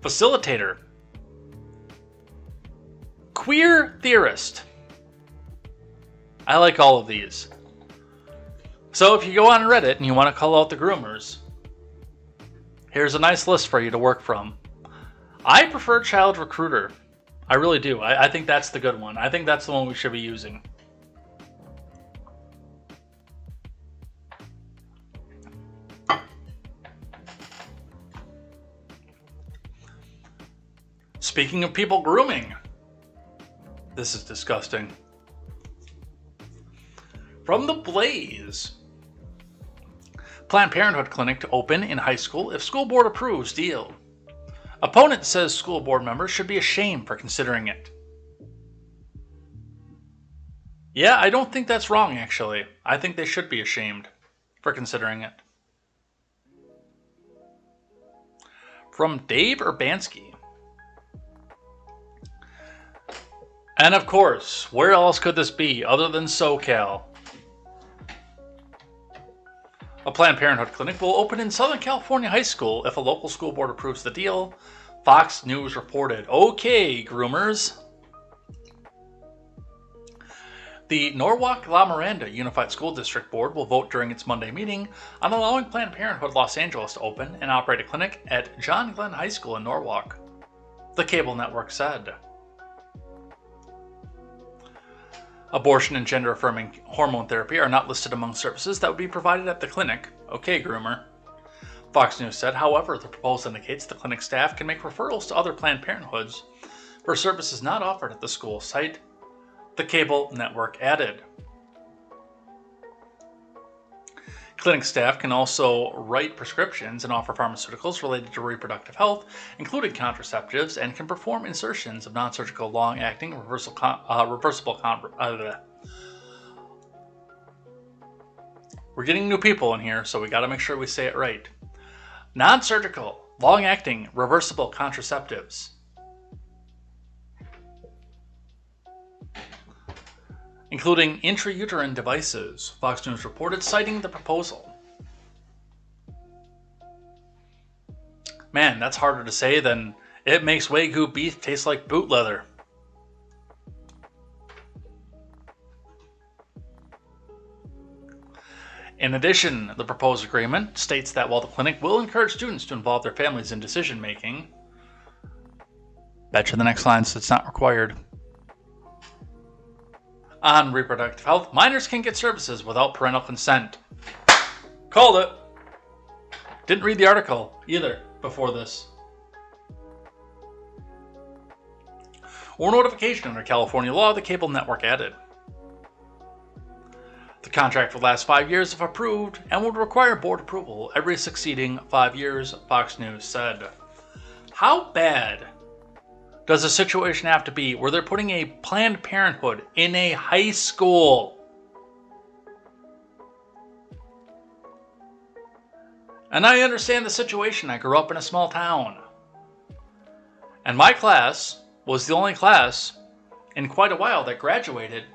Facilitator. Queer theorist. I like all of these. So if you go on Reddit and you want to call out the groomers, here's a nice list for you to work from. I prefer child recruiter. I really do. I think that's the good one. I think that's the one we should be using. Speaking of people grooming, this is disgusting. From the Blaze. Planned Parenthood clinic to open in high school if school board approves deal. Opponent says school board members should be ashamed for considering it. Yeah, I don't think that's wrong, actually. I think they should be ashamed. for considering it. From Dave Urbanski. And of course, where else could this be other than SoCal? A Planned Parenthood clinic will open in Southern California High School if a local school board approves the deal, Fox News reported. Okay, groomers. The Norwalk-La Miranda Unified School District Board will vote during its Monday meeting on allowing Planned Parenthood Los Angeles to open and operate a clinic at John Glenn High School in Norwalk, the cable network said. Abortion and gender-affirming hormone therapy are not listed among services that would be provided at the clinic. Okay, groomer. Fox News said, however, the proposal indicates the clinic staff can make referrals to other Planned Parenthoods for services not offered at the school site, the cable network added. Clinic staff can also write prescriptions and offer pharmaceuticals related to reproductive health, including contraceptives, and can perform insertions of non-surgical long-acting reversible. We're getting new people in here, so we got to make sure we say it right. Non-surgical, long-acting, reversible contraceptives. Including intrauterine devices, Fox News reported, citing the proposal. Man, that's harder to say than it makes Wagyu beef taste like boot leather. In addition, the proposed agreement states that while the clinic will encourage students to involve their families in decision-making, betcha the next line says it's not required. On reproductive health, minors can get services without parental consent. Called it. Didn't read the article either before this. Or notification under California law, the cable network added. The contract would last 5 years if approved and would require board approval every succeeding 5 years, Fox News said. How bad does a situation have to be where they're putting a Planned Parenthood in a high school? And I understand the situation. I grew up in a small town. And my class was the only class in quite a while that graduated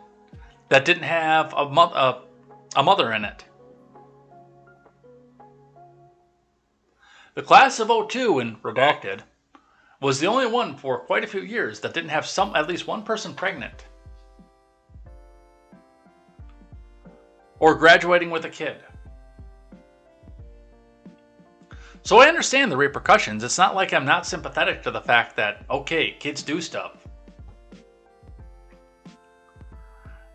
that didn't have a mother in it. The class of '02 in redacted was the only one for quite a few years that didn't have at least one person pregnant or graduating with a kid. So I understand the repercussions. It's not like I'm not sympathetic to the fact that, okay, kids do stuff.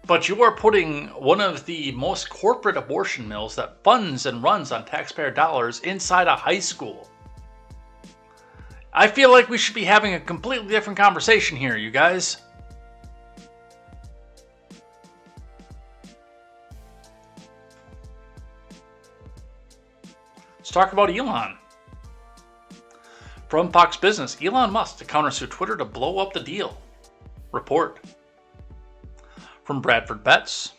But you are putting one of the most corporate abortion mills that funds and runs on taxpayer dollars inside a high school. I feel like we should be having a completely different conversation here, you guys. Let's talk about Elon. From Fox Business, Elon Musk to countersue Twitter to blow up the deal. Report. From Bradford Betts.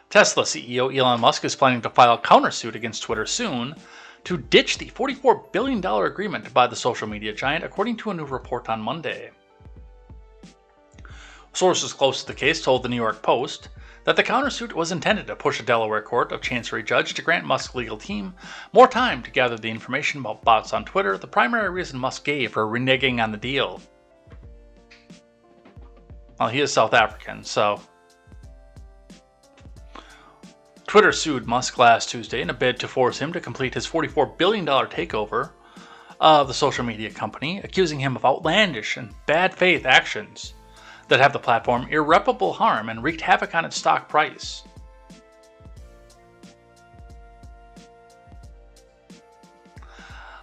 Tesla CEO Elon Musk is planning to file a countersuit against Twitter soon to ditch the $44 billion agreement to buy the social media giant, according to a new report on Monday. Sources close to the case told the New York Post that the countersuit was intended to push a Delaware court of chancery judge to grant Musk's legal team more time to gather the information about bots on Twitter, the primary reason Musk gave for reneging on the deal. Well, he is South African, so Twitter sued Musk last Tuesday in a bid to force him to complete his $44 billion takeover of the social media company, accusing him of outlandish and bad faith actions that have the platform irreparable harm and wreaked havoc on its stock price.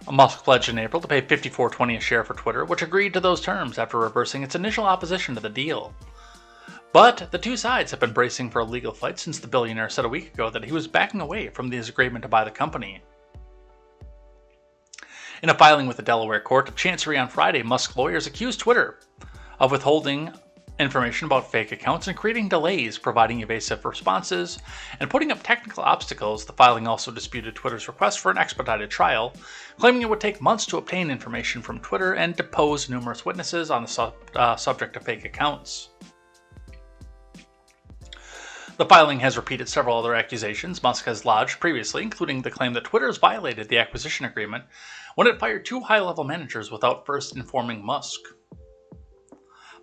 Musk pledged in April to pay $54.20 a share for Twitter, which agreed to those terms after reversing its initial opposition to the deal. But the two sides have been bracing for a legal fight since the billionaire said a week ago that he was backing away from his agreement to buy the company. In a filing with the Delaware Court of Chancery on Friday, Musk lawyers accused Twitter of withholding information about fake accounts and creating delays, providing evasive responses, and putting up technical obstacles. The filing also disputed Twitter's request for an expedited trial, claiming it would take months to obtain information from Twitter and depose numerous witnesses on the subject of fake accounts. The filing has repeated several other accusations Musk has lodged previously, including the claim that Twitter has violated the acquisition agreement when it fired 2 high-level managers without first informing Musk.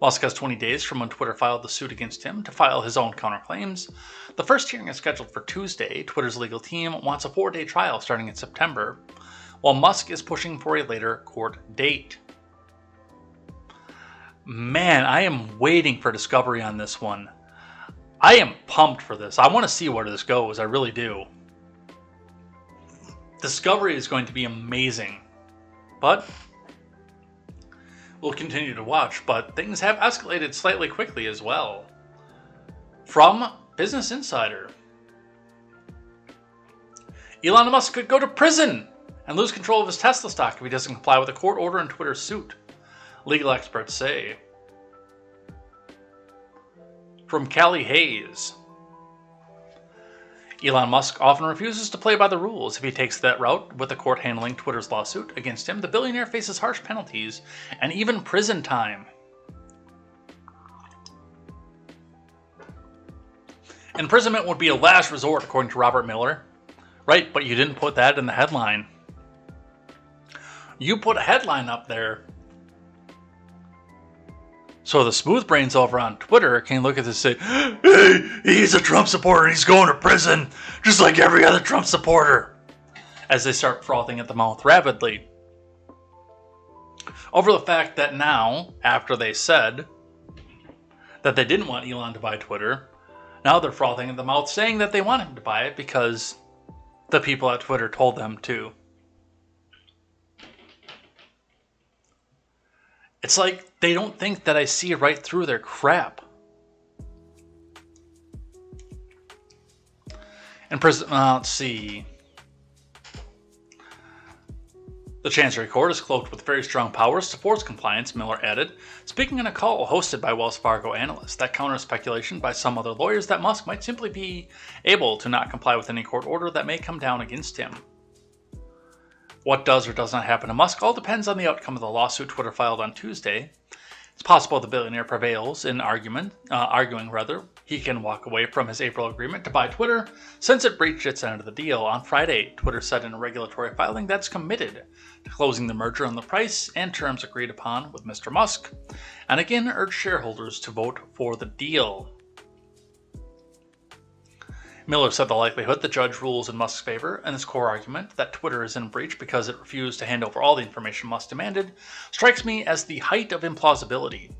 Musk has 20 days from when Twitter filed the suit against him to file his own counterclaims. The first hearing is scheduled for Tuesday. Twitter's legal team wants a 4-day trial starting in September, while Musk is pushing for a later court date. Man, I am waiting for discovery on this one. I am pumped for this. I want to see where this goes. I really do. Discovery is going to be amazing. But we'll continue to watch. But things have escalated slightly quickly as well. From Business Insider, Elon Musk could go to prison and lose control of his Tesla stock if he doesn't comply with a court order in Twitter's suit, legal experts say. From Callie Hayes, Elon Musk often refuses to play by the rules. If he takes that route with the court handling Twitter's lawsuit against him, the billionaire faces harsh penalties and even prison time. Imprisonment would be a last resort, according to Robert Miller. Right, but you didn't put that in the headline. You put a headline up there so the smooth brains over on Twitter can look at this and say, hey, he's a Trump supporter and he's going to prison, just like every other Trump supporter, as they start frothing at the mouth rapidly over the fact that now, after they said that they didn't want Elon to buy Twitter, now they're frothing at the mouth saying that they want him to buy it because the people at Twitter told them to. It's like they don't think that I see right through their crap. And let's see. The Chancery Court is cloaked with very strong powers to force compliance, Miller added, speaking in a call hosted by Wells Fargo analysts that counters speculation by some other lawyers that Musk might simply be able to not comply with any court order that may come down against him. What does or does not happen to Musk all depends on the outcome of the lawsuit Twitter filed on Tuesday. It's possible the billionaire prevails in arguing he can walk away from his April agreement to buy Twitter since it breached its end of the deal. On Friday, Twitter said in a regulatory filing that's committed to closing the merger on the price and terms agreed upon with Mr. Musk, and again urged shareholders to vote for the deal. Miller said the likelihood the judge rules in Musk's favor and his core argument that Twitter is in breach because it refused to hand over all the information Musk demanded strikes me as the height of implausibility.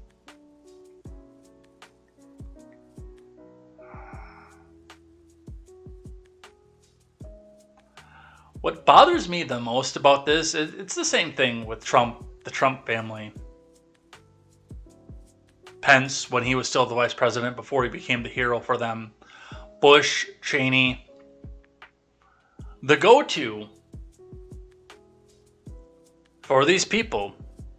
What bothers me the most about this is it's the same thing with the Trump family. Pence, when he was still the vice president before he became the hero for them. Bush, Cheney. The go-to for these people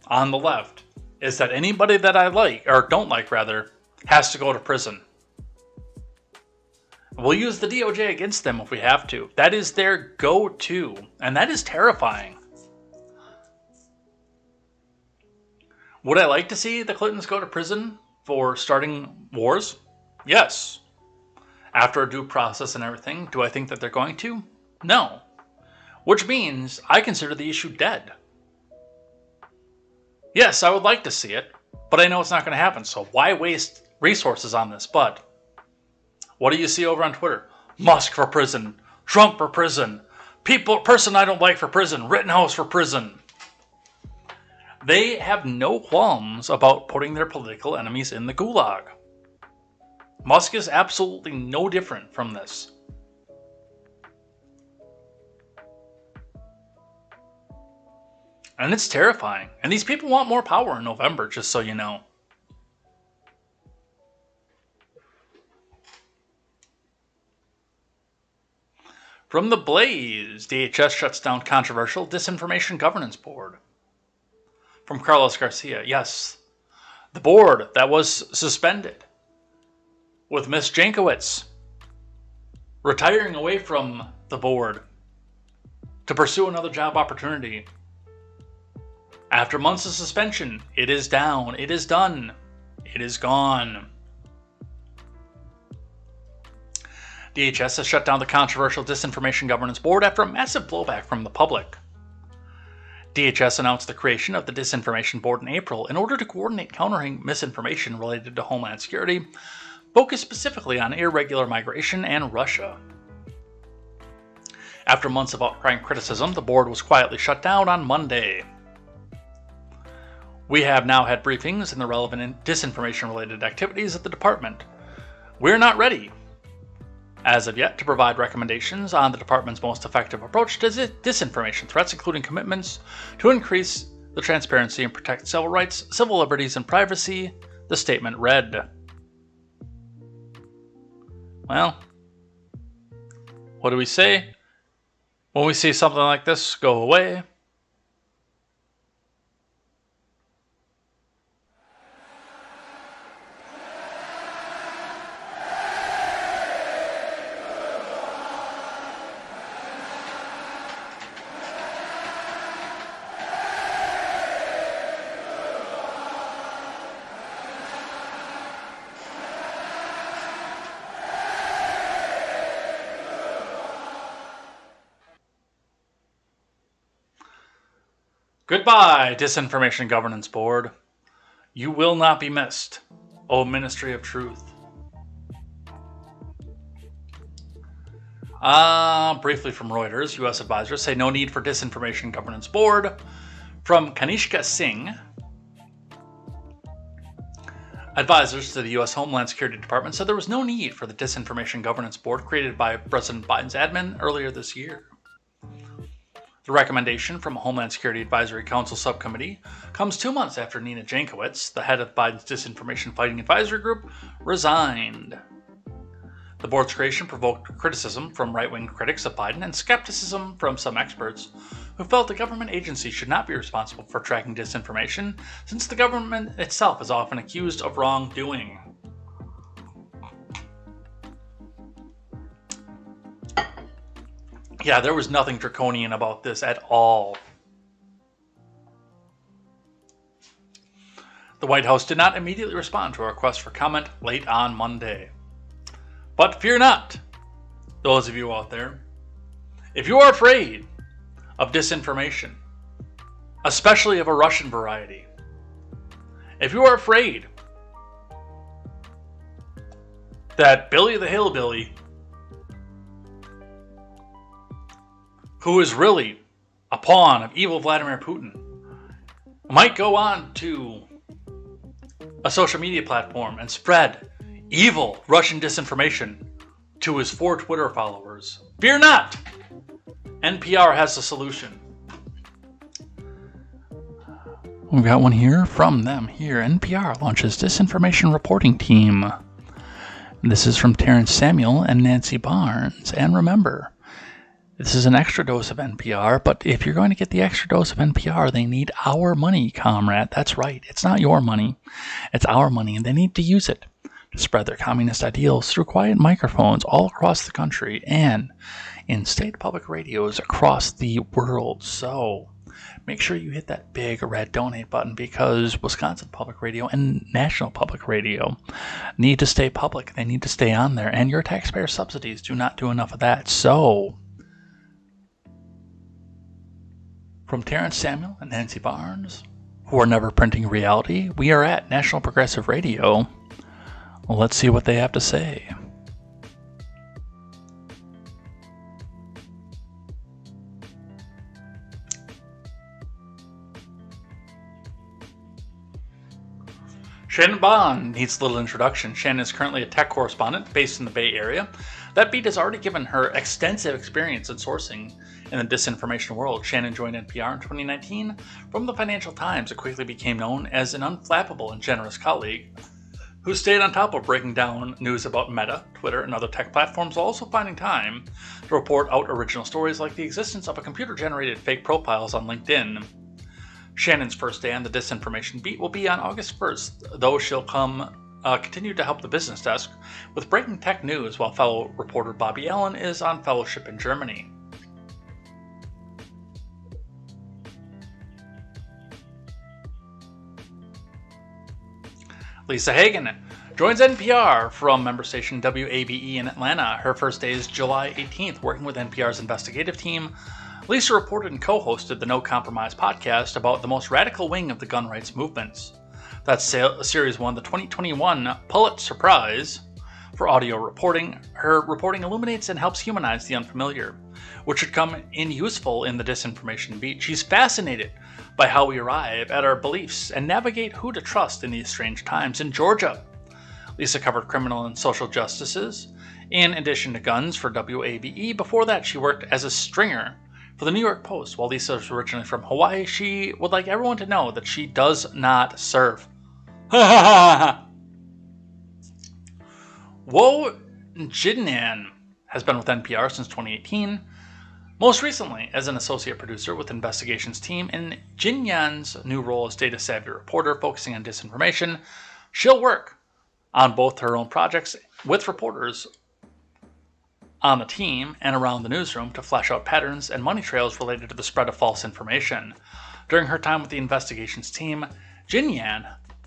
on the left is that anybody that I like, or don't like rather, has to go to prison. We'll use the DOJ against them if we have to. That is their go-to, and that is terrifying. Would I like to see the Clintons go to prison for starting wars? Yes. After a due process and everything, do I think that they're going to? No. Which means I consider the issue dead. Yes, I would like to see it, but I know it's not going to happen, so why waste resources on this? But what do you see over on Twitter? Musk for prison, Trump for prison, person I don't like for prison, Rittenhouse for prison. They have no qualms about putting their political enemies in the gulag. Musk is absolutely no different from this. And it's terrifying. And these people want more power in November, just so you know. From The Blaze, DHS shuts down controversial Disinformation Governance Board. From Carlos Garcia, yes, The board that was suspended, with Miss Jankowicz retiring away from the board to pursue another job opportunity. After months of suspension, it is down, it is done, it is gone. DHS has shut down the controversial Disinformation Governance Board after a massive blowback from the public. DHS announced the creation of the Disinformation Board in April in order to coordinate countering misinformation related to Homeland Security, focused specifically on irregular migration and Russia. After months of outcrying criticism, the board was quietly shut down on Monday. We have now had briefings in the relevant disinformation-related activities at the department. We're not ready, as of yet, to provide recommendations on the department's most effective approach to disinformation threats, including commitments to increase the transparency and protect civil rights, civil liberties, and privacy, the statement read. Well, what do we say when we see something like this go away? Goodbye, Disinformation Governance Board. You will not be missed, O Ministry of Truth. Briefly from Reuters, U.S. advisors say no need for Disinformation Governance Board. From Kanishka Singh, advisors to the U.S. Homeland Security Department said there was no need for the Disinformation Governance Board created by President Biden's admin earlier this year. The recommendation from a Homeland Security Advisory Council subcommittee comes 2 months after Nina Jankowicz, the head of Biden's Disinformation Fighting Advisory Group, resigned. The board's creation provoked criticism from right-wing critics of Biden and skepticism from some experts who felt the government agency should not be responsible for tracking disinformation, since the government itself is often accused of wrongdoing. Yeah, there was nothing draconian about this at all. The White House did not immediately respond to a request for comment late on Monday. But fear not, those of you out there. If you are afraid of disinformation, especially of a Russian variety, if you are afraid that Billy the Hillbilly, who is really a pawn of evil Vladimir Putin, might go on to a social media platform and spread evil Russian disinformation to his 4 Twitter followers. Fear not! NPR has a solution. We've got one here from them here. NPR launches disinformation reporting team. This is from Terrence Samuel and Nancy Barnes. And remember, this is an extra dose of NPR, but if you're going to get the extra dose of NPR, they need our money, comrade. That's right. It's not your money. It's our money, and they need to use it to spread their communist ideals through quiet microphones all across the country and in state public radios across the world. So make sure you hit that big red donate button, because Wisconsin Public Radio and National Public Radio need to stay public. They need to stay on there, and your taxpayer subsidies do not do enough of that. So from Terrence Samuel and Nancy Barnes, who are never printing reality, we are at National Progressive Radio. Well, let's see what they have to say. Shannon Bond needs little introduction. Shannon is currently a tech correspondent based in the Bay Area. That beat has already given her extensive experience in sourcing in the disinformation world. Shannon joined NPR in 2019 from the Financial Times and quickly became known as an unflappable and generous colleague who stayed on top of breaking down news about Meta, Twitter, and other tech platforms, while also finding time to report out original stories like the existence of a computer-generated fake profiles on LinkedIn. Shannon's first day on the Disinformation Beat will be on August 1st, though she'll continue to help the business desk with breaking tech news while fellow reporter Bobby Allen is on fellowship in Germany. Lisa Hagen joins NPR from member station WABE in Atlanta. Her first day is July 18th, working with NPR's investigative team. Lisa reported and co-hosted the No Compromise podcast about the most radical wing of the gun rights movements. That series won the 2021 Pulitzer Prize for audio reporting. Her reporting illuminates and helps humanize the unfamiliar, which should come in useful in the Disinformation Beat. She's fascinated by how we arrive at our beliefs and navigate who to trust in these strange times in Georgia. Lisa covered criminal and social justices, in addition to guns for WABE. Before that, she worked as a stringer for the New York Post. While Lisa is originally from Hawaii, she would like everyone to know that she does not serve. Wo Jinnan has been with NPR since 2018, most recently as an associate producer with investigations team. In Jinyan's new role as data savvy reporter focusing on disinformation, she'll work on both her own projects with reporters on the team and around the newsroom to flesh out patterns and money trails related to the spread of false information. During her time with the investigations team, Jinyan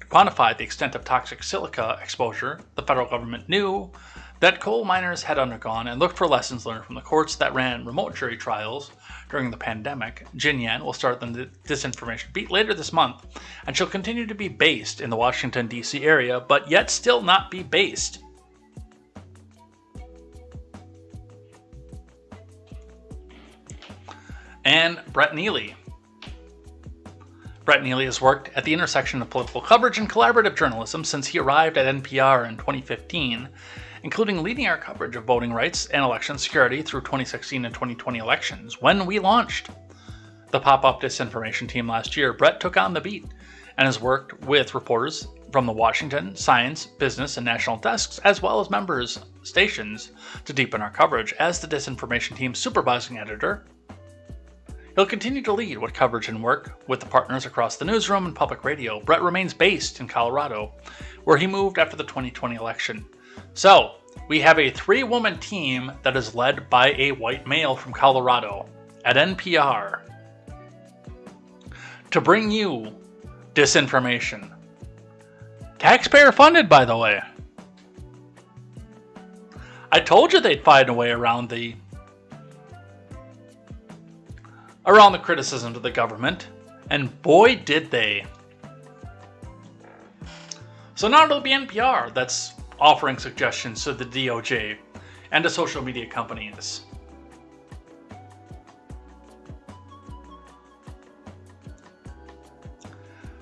quantified the extent of toxic silica exposure the federal government knew that coal miners had undergone and looked for lessons learned from the courts that ran remote jury trials during the pandemic. Jinyan will start the Disinformation Beat later this month, and she'll continue to be based in the Washington, D.C. area, but yet still not be based. And Brett Neely. Brett Neely has worked at the intersection of political coverage and collaborative journalism since he arrived at NPR in 2015, including leading our coverage of voting rights and election security through 2016 and 2020 elections. When we launched the pop-up disinformation team last year, Brett took on the beat and has worked with reporters from the Washington, Science, Business, and National desks, as well as members' stations, to deepen our coverage. As the disinformation team's supervising editor, he'll continue to lead what coverage and work with the partners across the newsroom and public radio. Brett remains based in Colorado, where he moved after the 2020 election. So, we have a 3-woman team that is led by a white male from Colorado at NPR to bring you disinformation. Taxpayer funded, by the way. I told you they'd find a way around the criticisms of the government, and boy did they. So now it'll be NPR that's offering suggestions to the DOJ and to social media companies.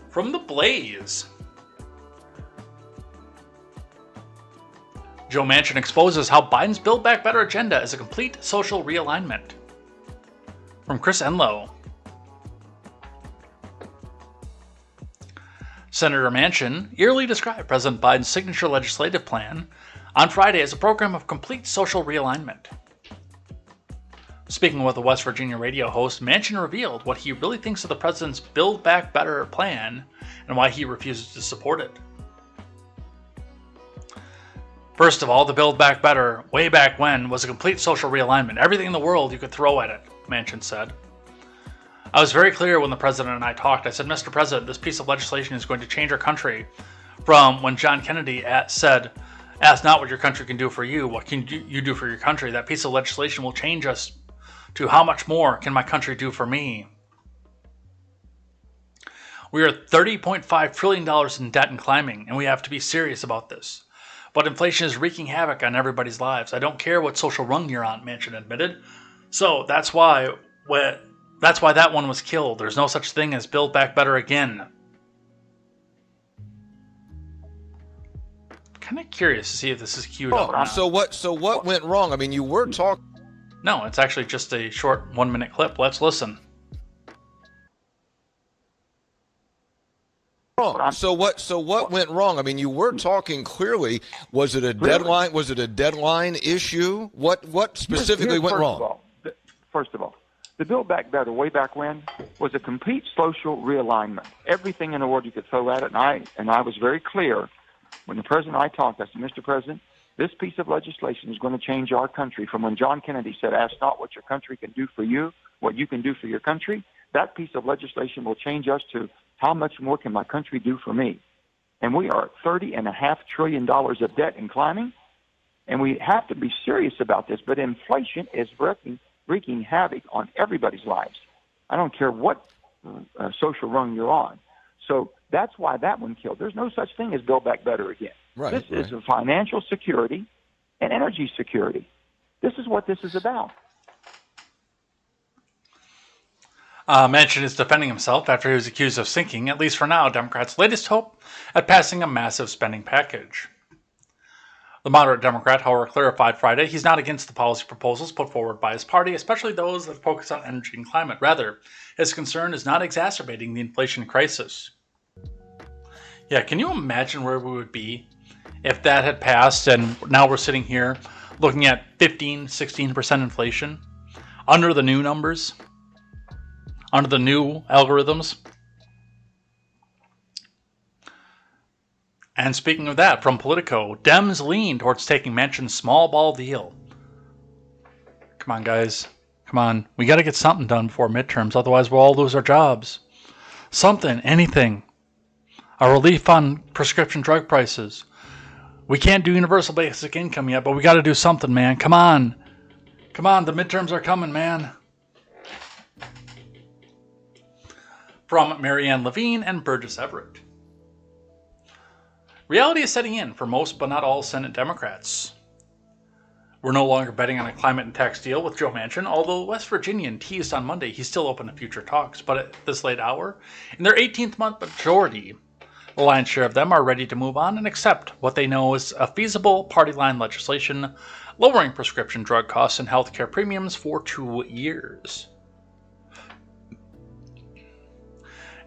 From The Blaze, Joe Manchin exposes how Biden's Build Back Better agenda is a complete social realignment. From Chris Enlow, Senator Manchin eerily described President Biden's signature legislative plan on Friday as a program of complete social realignment. Speaking with a West Virginia radio host, Manchin revealed what he really thinks of the president's Build Back Better plan and why he refuses to support it. First of all, the Build Back Better, way back when, was a complete social realignment. Everything in the world you could throw at it, Manchin said. I was very clear when the president and I talked. I said, Mr. President, this piece of legislation is going to change our country from when John Kennedy said, ask not what your country can do for you, what can you do for your country. That piece of legislation will change us to how much more can my country do for me. We are $30.5 trillion in debt and climbing, and we have to be serious about this. But inflation is wreaking havoc on everybody's lives. I don't care what social rung you're on, Manchin admitted. So that's why that one was killed. There's no such thing as Build Back Better again. Kind of curious to see if this is queued up or not. So what went wrong? I mean, you were talking. No, it's actually just a short 1-minute clip. Let's listen. So what went wrong? I mean, you were talking clearly. Was it a deadline? Was it a deadline issue? What specifically went wrong? First of all, the Build Back Better way back when was a complete social realignment. Everything in the world you could throw at it, and I was very clear when the president and I talked. I said, Mr. President, this piece of legislation is going to change our country from when John Kennedy said, ask not what your country can do for you, what you can do for your country. That piece of legislation will change us to how much more can my country do for me? And we are at $30.5 trillion of debt and climbing, and we have to be serious about this. But inflation is wreaking havoc on everybody's lives. I don't care what social rung you're on. So that's why that one killed. There's no such thing as Build Back Better again. This is a financial security and energy security. This is what this is about. Manchin is defending himself after he was accused of sinking, at least for now, Democrats' latest hope at passing a massive spending package. The moderate Democrat, however, clarified Friday he's not against the policy proposals put forward by his party, especially those that focus on energy and climate. Rather, his concern is not exacerbating the inflation crisis. Yeah, can you imagine where we would be if that had passed and now we're sitting here looking at 15, 16% inflation under the new numbers? Under the new algorithms. And speaking of that, from Politico, Dems lean towards taking Manchin's small ball deal. Come on, guys. Come on. We got to get something done before midterms, otherwise we'll all lose our jobs. Something, anything. A relief on prescription drug prices. We can't do universal basic income yet, but we got to do something, man. Come on. Come on, the midterms are coming, man. From Marianne Levine and Burgess Everett. Reality is setting in for most but not all Senate Democrats. We're no longer betting on a climate and tax deal with Joe Manchin, although West Virginian teased on Monday he's still open to future talks. But at this late hour, in their 18th month majority, the lion's share of them are ready to move on and accept what they know is a feasible party line legislation lowering prescription drug costs and health care premiums for 2 years.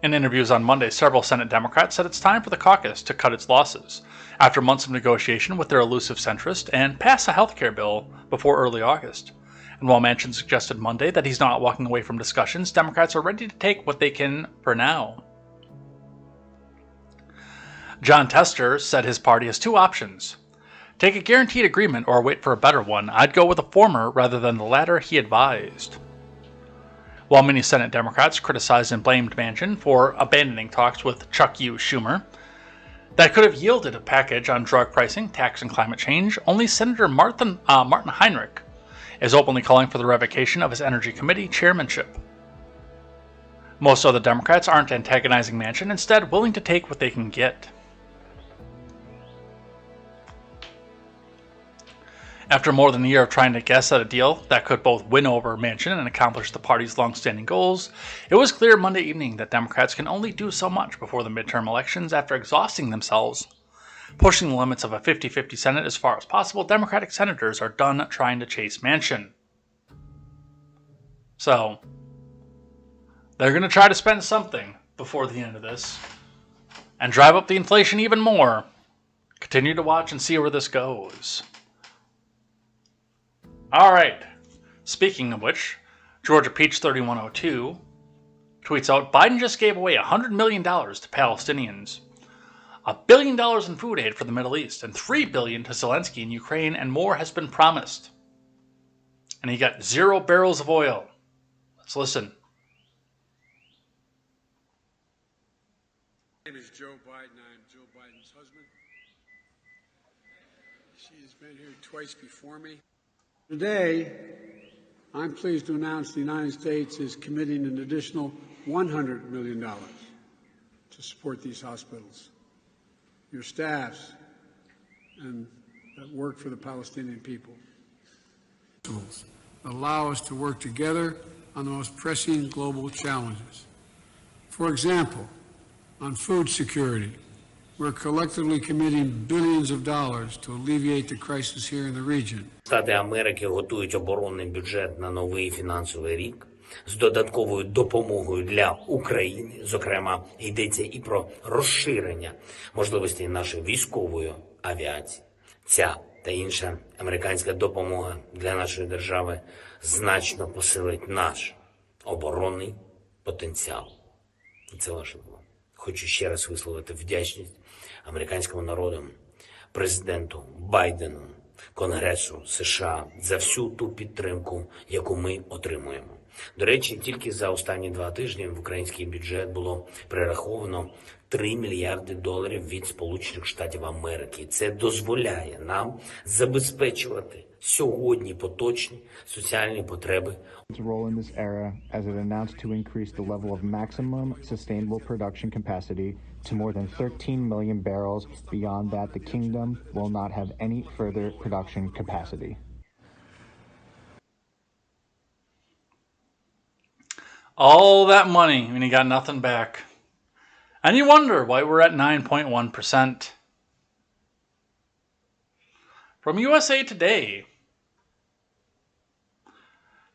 In interviews on Monday, several Senate Democrats said it's time for the caucus to cut its losses after months of negotiation with their elusive centrist and pass a health care bill before early August. And while Manchin suggested Monday that he's not walking away from discussions, Democrats are ready to take what they can for now. John Tester said his party has two options. Take a guaranteed agreement or wait for a better one. I'd go with the former rather than the latter, he advised. While many Senate Democrats criticized and blamed Manchin for abandoning talks with Chuck U. Schumer that could have yielded a package on drug pricing, tax, and climate change, only Senator Martin Heinrich is openly calling for the revocation of his Energy Committee chairmanship. Most other Democrats aren't antagonizing Manchin, instead willing to take what they can get. After more than a year of trying to guess at a deal that could both win over Manchin and accomplish the party's long-standing goals, it was clear Monday evening that Democrats can only do so much before the midterm elections. After exhausting themselves, pushing the limits of a 50-50 Senate as far as possible, Democratic senators are done trying to chase Manchin. So, they're going to try to spend something before the end of this and drive up the inflation even more. Continue to watch and see where this goes. All right. Speaking of which, Georgia Peach 3102 tweets out, Biden just gave away $100 million to Palestinians, $1 billion in food aid for the Middle East, and $3 billion to Zelensky in Ukraine, and more has been promised. And he got 0 barrels of oil. Let's listen. My name is Joe Biden. I'm Joe Biden's husband. She's been here twice before me. Today, I'm pleased to announce the United States is committing an additional $100 million to support these hospitals, your staffs, and that work for the Palestinian people. Allow us to work together on the most pressing global challenges. For example, on food security, we're collectively committing billions of dollars to alleviate the crisis here in the region. Штати Америки готують оборонний бюджет на новий фінансовий рік з додатковою допомогою для України. Зокрема, йдеться і про розширення можливостей нашої військової авіації. Ця та інша американська допомога для нашої держави значно посилить наш оборонний потенціал. І це важливо. Хочу ще раз висловити вдячність американському народу, президенту Байдену, Конгресу США за всю ту підтримку, яку ми отримуємо. До речі, тільки за останні 2 тижні в український бюджет було перераховано $3 мільярди від Сполучених Штатів Америки. Це дозволяє нам забезпечувати сьогодні поточні соціальні потреби. Role in this era as it announced to increase the level of maximum sustainable production capacity to more than 13 million barrels. Beyond that, the kingdom will not have any further production capacity. All that money and he got nothing back. And you wonder why we're at 9.1%. From USA Today,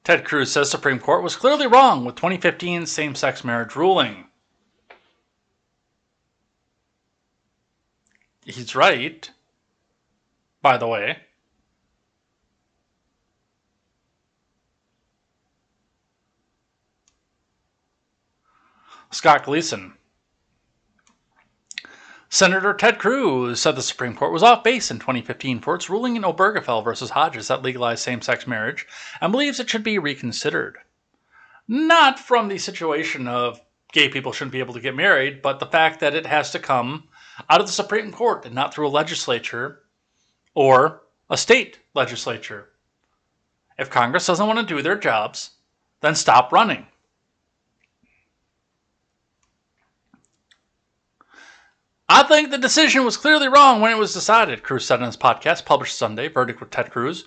Ted Cruz says Supreme Court was clearly wrong with 2015 same-sex marriage ruling. He's right, by the way. Scott Gleason. Senator Ted Cruz said the Supreme Court was off base in 2015 for its ruling in Obergefell versus Hodges that legalized same-sex marriage and believes it should be reconsidered. Not from the situation of gay people shouldn't be able to get married, but the fact that it has to come out of the Supreme Court and not through a legislature or a state legislature. If Congress doesn't want to do their jobs, then stop running. I think the decision was clearly wrong when it was decided, Cruz said in his podcast, published Sunday, Verdict with Ted Cruz.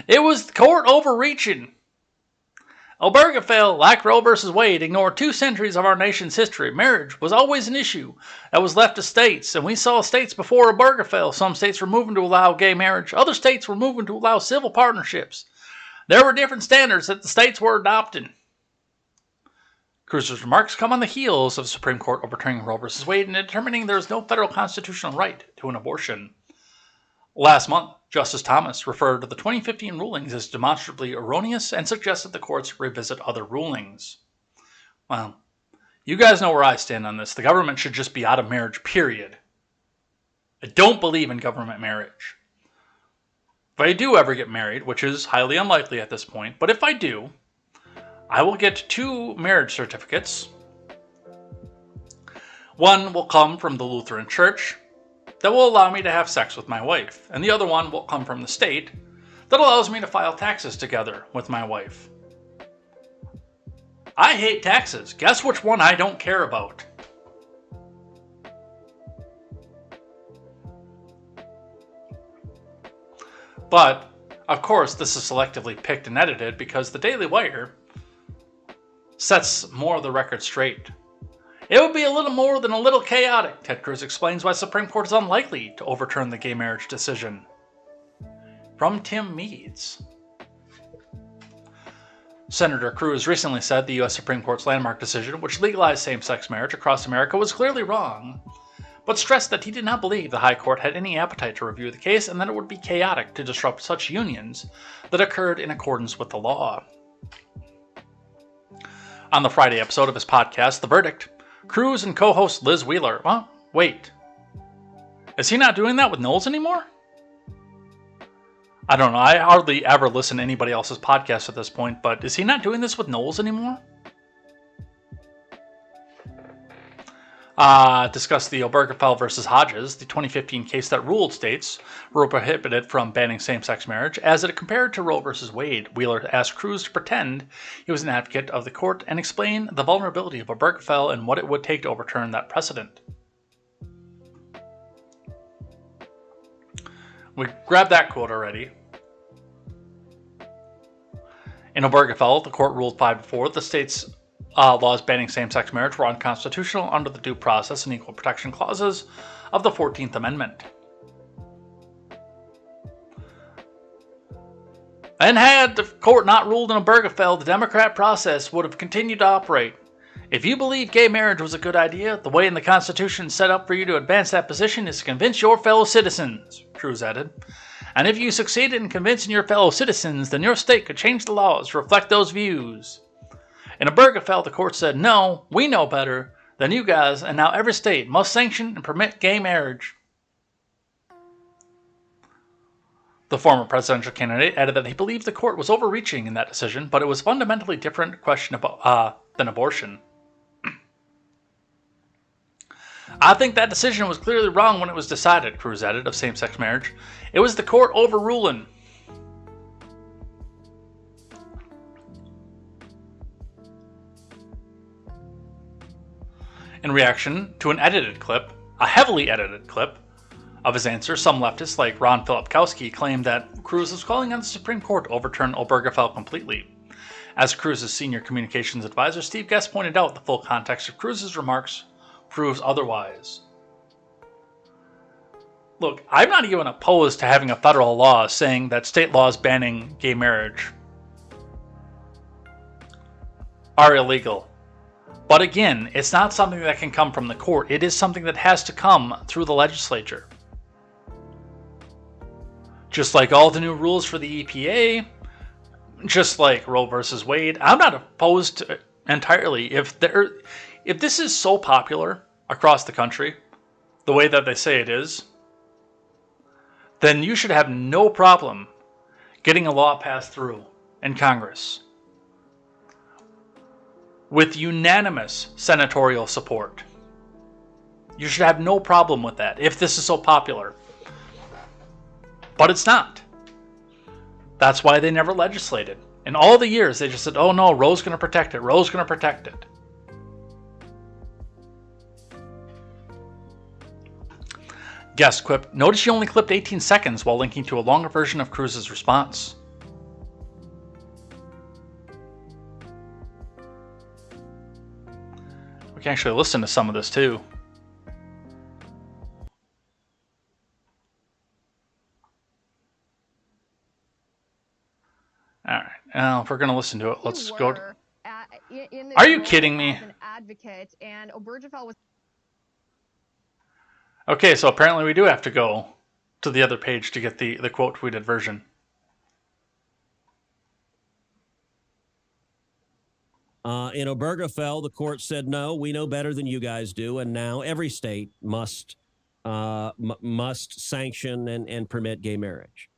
It was the court overreaching. Obergefell, like Roe v. Wade, ignored 2 centuries of our nation's history. Marriage was always an issue that was left to states, and we saw states before Obergefell. Some states were moving to allow gay marriage. Other states were moving to allow civil partnerships. There were different standards that the states were adopting. Cruz's remarks come on the heels of the Supreme Court overturning Roe v. Wade and determining there is no federal constitutional right to an abortion. Last month, Justice Thomas referred to the 2015 rulings as demonstrably erroneous and suggested the courts revisit other rulings. Well, you guys know where I stand on this. The government should just be out of marriage, period. I don't believe in government marriage. If I do ever get married, which is highly unlikely at this point, but if I do, I will get 2 marriage certificates. One will come from the Lutheran Church that will allow me to have sex with my wife, and the other one will come from the state that allows me to file taxes together with my wife. I hate taxes. Guess which one I don't care about? But, of course, this is selectively picked and edited because the Daily Wire sets more of the record straight. It would be a little more than a little chaotic. Ted Cruz explains why Supreme Court is unlikely to overturn the gay marriage decision. From Tim Meads. Senator Cruz recently said the U.S. Supreme Court's landmark decision, which legalized same-sex marriage across America, was clearly wrong, but stressed that he did not believe the High Court had any appetite to review the case and that it would be chaotic to disrupt such unions that occurred in accordance with the law. On the Friday episode of his podcast, The Verdict, Cruz and co-host Liz Wheeler. Well, wait. Is he not doing that with Knowles anymore? I don't know. I hardly ever listen to anybody else's podcast at this point, but is he not doing this with Knowles anymore? Discussed the Obergefell versus Hodges, the 2015 case that ruled states were prohibited from banning same-sex marriage. As it compared to Roe versus Wade, Wheeler asked Cruz to pretend he was an advocate of the court and explain the vulnerability of Obergefell and what it would take to overturn that precedent. We grabbed that quote already. In Obergefell, the court ruled 5-4 the state's laws banning same-sex marriage were unconstitutional under the Due Process and Equal Protection Clauses of the 14th Amendment. And had the court not ruled in Obergefell, the Democrat process would have continued to operate. If you believe gay marriage was a good idea, the way in the Constitution is set up for you to advance that position is to convince your fellow citizens, Cruz added. And if you succeeded in convincing your fellow citizens, then your state could change the laws to reflect those views. In Obergefell, the court said, no, we know better than you guys, and now every state must sanction and permit gay marriage. The former presidential candidate added that he believed the court was overreaching in that decision, but it was a fundamentally different question than abortion. I think that decision was clearly wrong when it was decided, Cruz added, of same-sex marriage. It was the court overruling. In reaction to an edited clip, a heavily edited clip, of his answer, some leftists, like Ron Filipkowski, claimed that Cruz was calling on the Supreme Court to overturn Obergefell completely. As Cruz's senior communications advisor, Steve Guest pointed out the full context of Cruz's remarks proves otherwise. Look, I'm not even opposed to having a federal law saying that state laws banning gay marriage are illegal. But again, it's not something that can come from the court. It is something that has to come through the legislature. Just like all the new rules for the EPA, just like Roe versus Wade, I'm not opposed to it entirely. If this is so popular across the country, the way that they say it is, then you should have no problem getting a law passed through in Congress with unanimous senatorial support. You should have no problem with that if this is so popular. But it's not. That's why they never legislated. In all the years, they just said, oh no, Roe's going to protect it. Roe's going to protect it. Guest quipped, notice you only clipped 18 seconds while linking to a longer version of Cruz's response. We can actually listen to some of this too. All right. Now, if we're going to listen to it, let's go. Are you kidding me? An advocate, and Obergefell was. Okay, so apparently we do have to go to the other page to get the quote tweeted version. In Obergefell, the court said, no, we know better than you guys do, and now every state must sanction and permit gay marriage.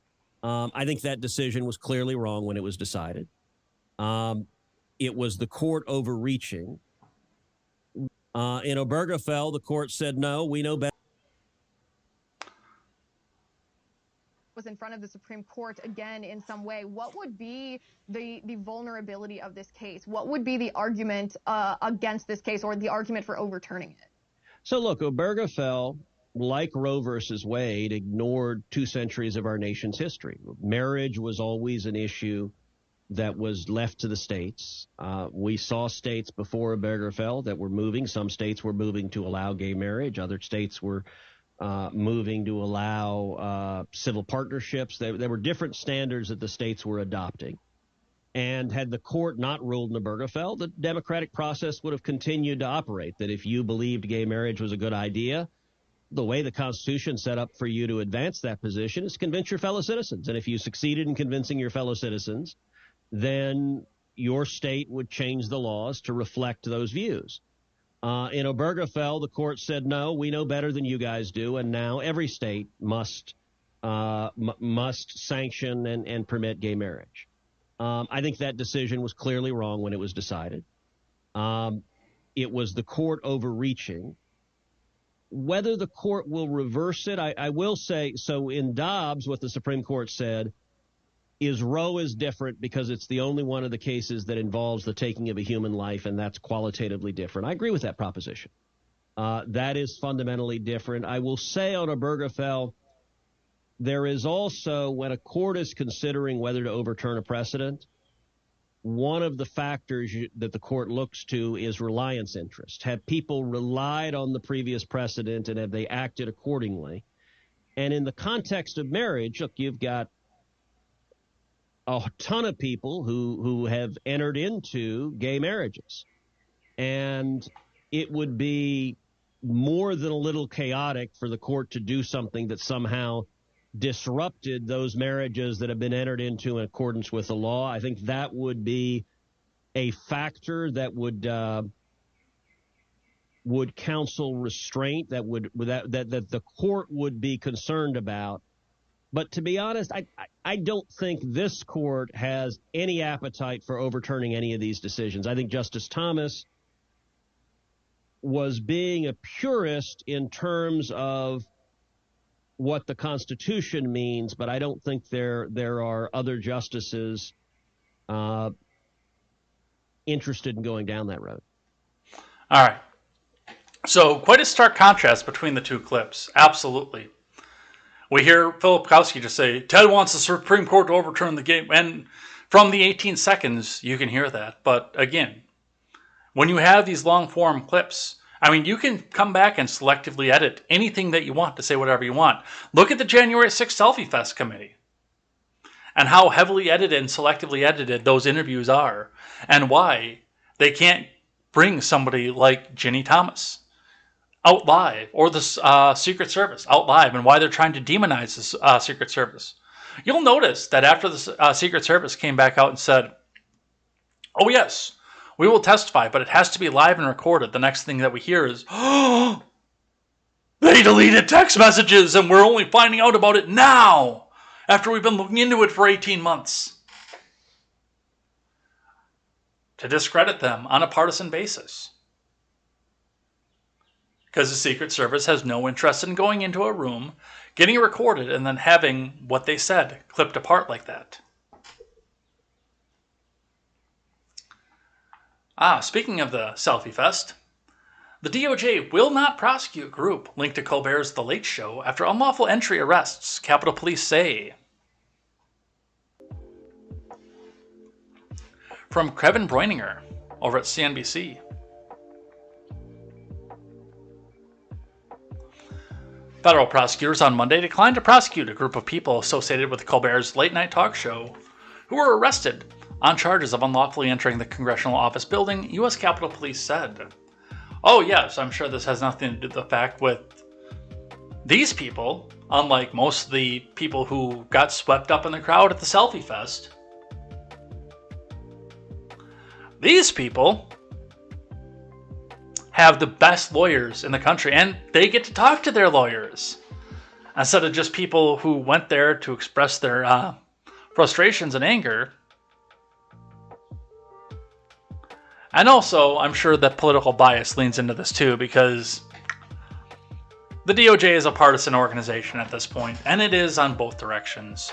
I think that decision was clearly wrong when it was decided. It was the court overreaching. In Obergefell, the court said, no, we know better. Was in front of the Supreme Court again in some way. What would be the vulnerability of this case? What would be the argument against this case, or the argument for overturning it? So look, Obergefell, like Roe versus Wade, ignored 2 centuries of our nation's history. Marriage was always an issue that was left to the states. We saw states before Obergefell that were moving. Some states were moving to allow gay marriage. Other states were moving to allow civil partnerships. There were different standards that the states were adopting. And had the court not ruled in Obergefell, the democratic process would have continued to operate, that if you believed gay marriage was a good idea, the way the Constitution set up for you to advance that position is convince your fellow citizens. And if you succeeded in convincing your fellow citizens, then your state would change the laws to reflect those views. In Obergefell, the court said, no, we know better than you guys do, and now every state must sanction and permit gay marriage. I think that decision was clearly wrong when it was decided. It was the court overreaching. Whether the court will reverse it, I will say, so in Dobbs, what the Supreme Court said is Roe is different because it's the only one of the cases that involves the taking of a human life, and that's qualitatively different. I agree with that proposition. That is fundamentally different. I will say on Obergefell, there is also, when a court is considering whether to overturn a precedent, one of the factors that the court looks to is reliance interest. Have people relied on the previous precedent, and have they acted accordingly? And in the context of marriage, look, you've got a ton of people who have entered into gay marriages. And it would be more than a little chaotic for the court to do something that somehow disrupted those marriages that have been entered into in accordance with the law. I think that would be a factor that would counsel restraint, that the court would be concerned about. But to be honest, I don't think this court has any appetite for overturning any of these decisions. I think Justice Thomas was being a purist in terms of what the Constitution means, but I don't think there are other justices interested in going down that road. All right. So quite a stark contrast between the two clips. Absolutely. We hear Philip Kowski just say, Ted wants the Supreme Court to overturn the game. And from the 18 seconds, you can hear that. But again, when you have these long-form clips, I mean, you can come back and selectively edit anything that you want to say whatever you want. Look at the January 6th Selfie Fest committee and how heavily edited and selectively edited those interviews are, and why they can't bring somebody like Ginny Thomas out live, or the Secret Service out live, and why they're trying to demonize the Secret Service. You'll notice that after the Secret Service came back out and said, oh yes, we will testify, but it has to be live and recorded, the next thing that we hear is, oh, they deleted text messages and we're only finding out about it now, after we've been looking into it for 18 months. To discredit them on a partisan basis. Because the Secret Service has no interest in going into a room, getting it recorded, and then having what they said clipped apart like that. Speaking of the Selfie Fest, the DOJ will not prosecute group linked to Colbert's The Late Show after unlawful entry arrests, Capitol Police say. From Kevin Breininger over at CNBC. Federal prosecutors on Monday declined to prosecute a group of people associated with Colbert's late-night talk show who were arrested on charges of unlawfully entering the congressional office building, U.S. Capitol Police said. Oh yes, I'm sure this has nothing to do with the fact with these people, unlike most of the people who got swept up in the crowd at the Selfie Fest. These people have the best lawyers in the country, and they get to talk to their lawyers instead of just people who went there to express their frustrations and anger. And also, I'm sure that political bias leans into this too, because the DOJ is a partisan organization at this point, and it is on both directions.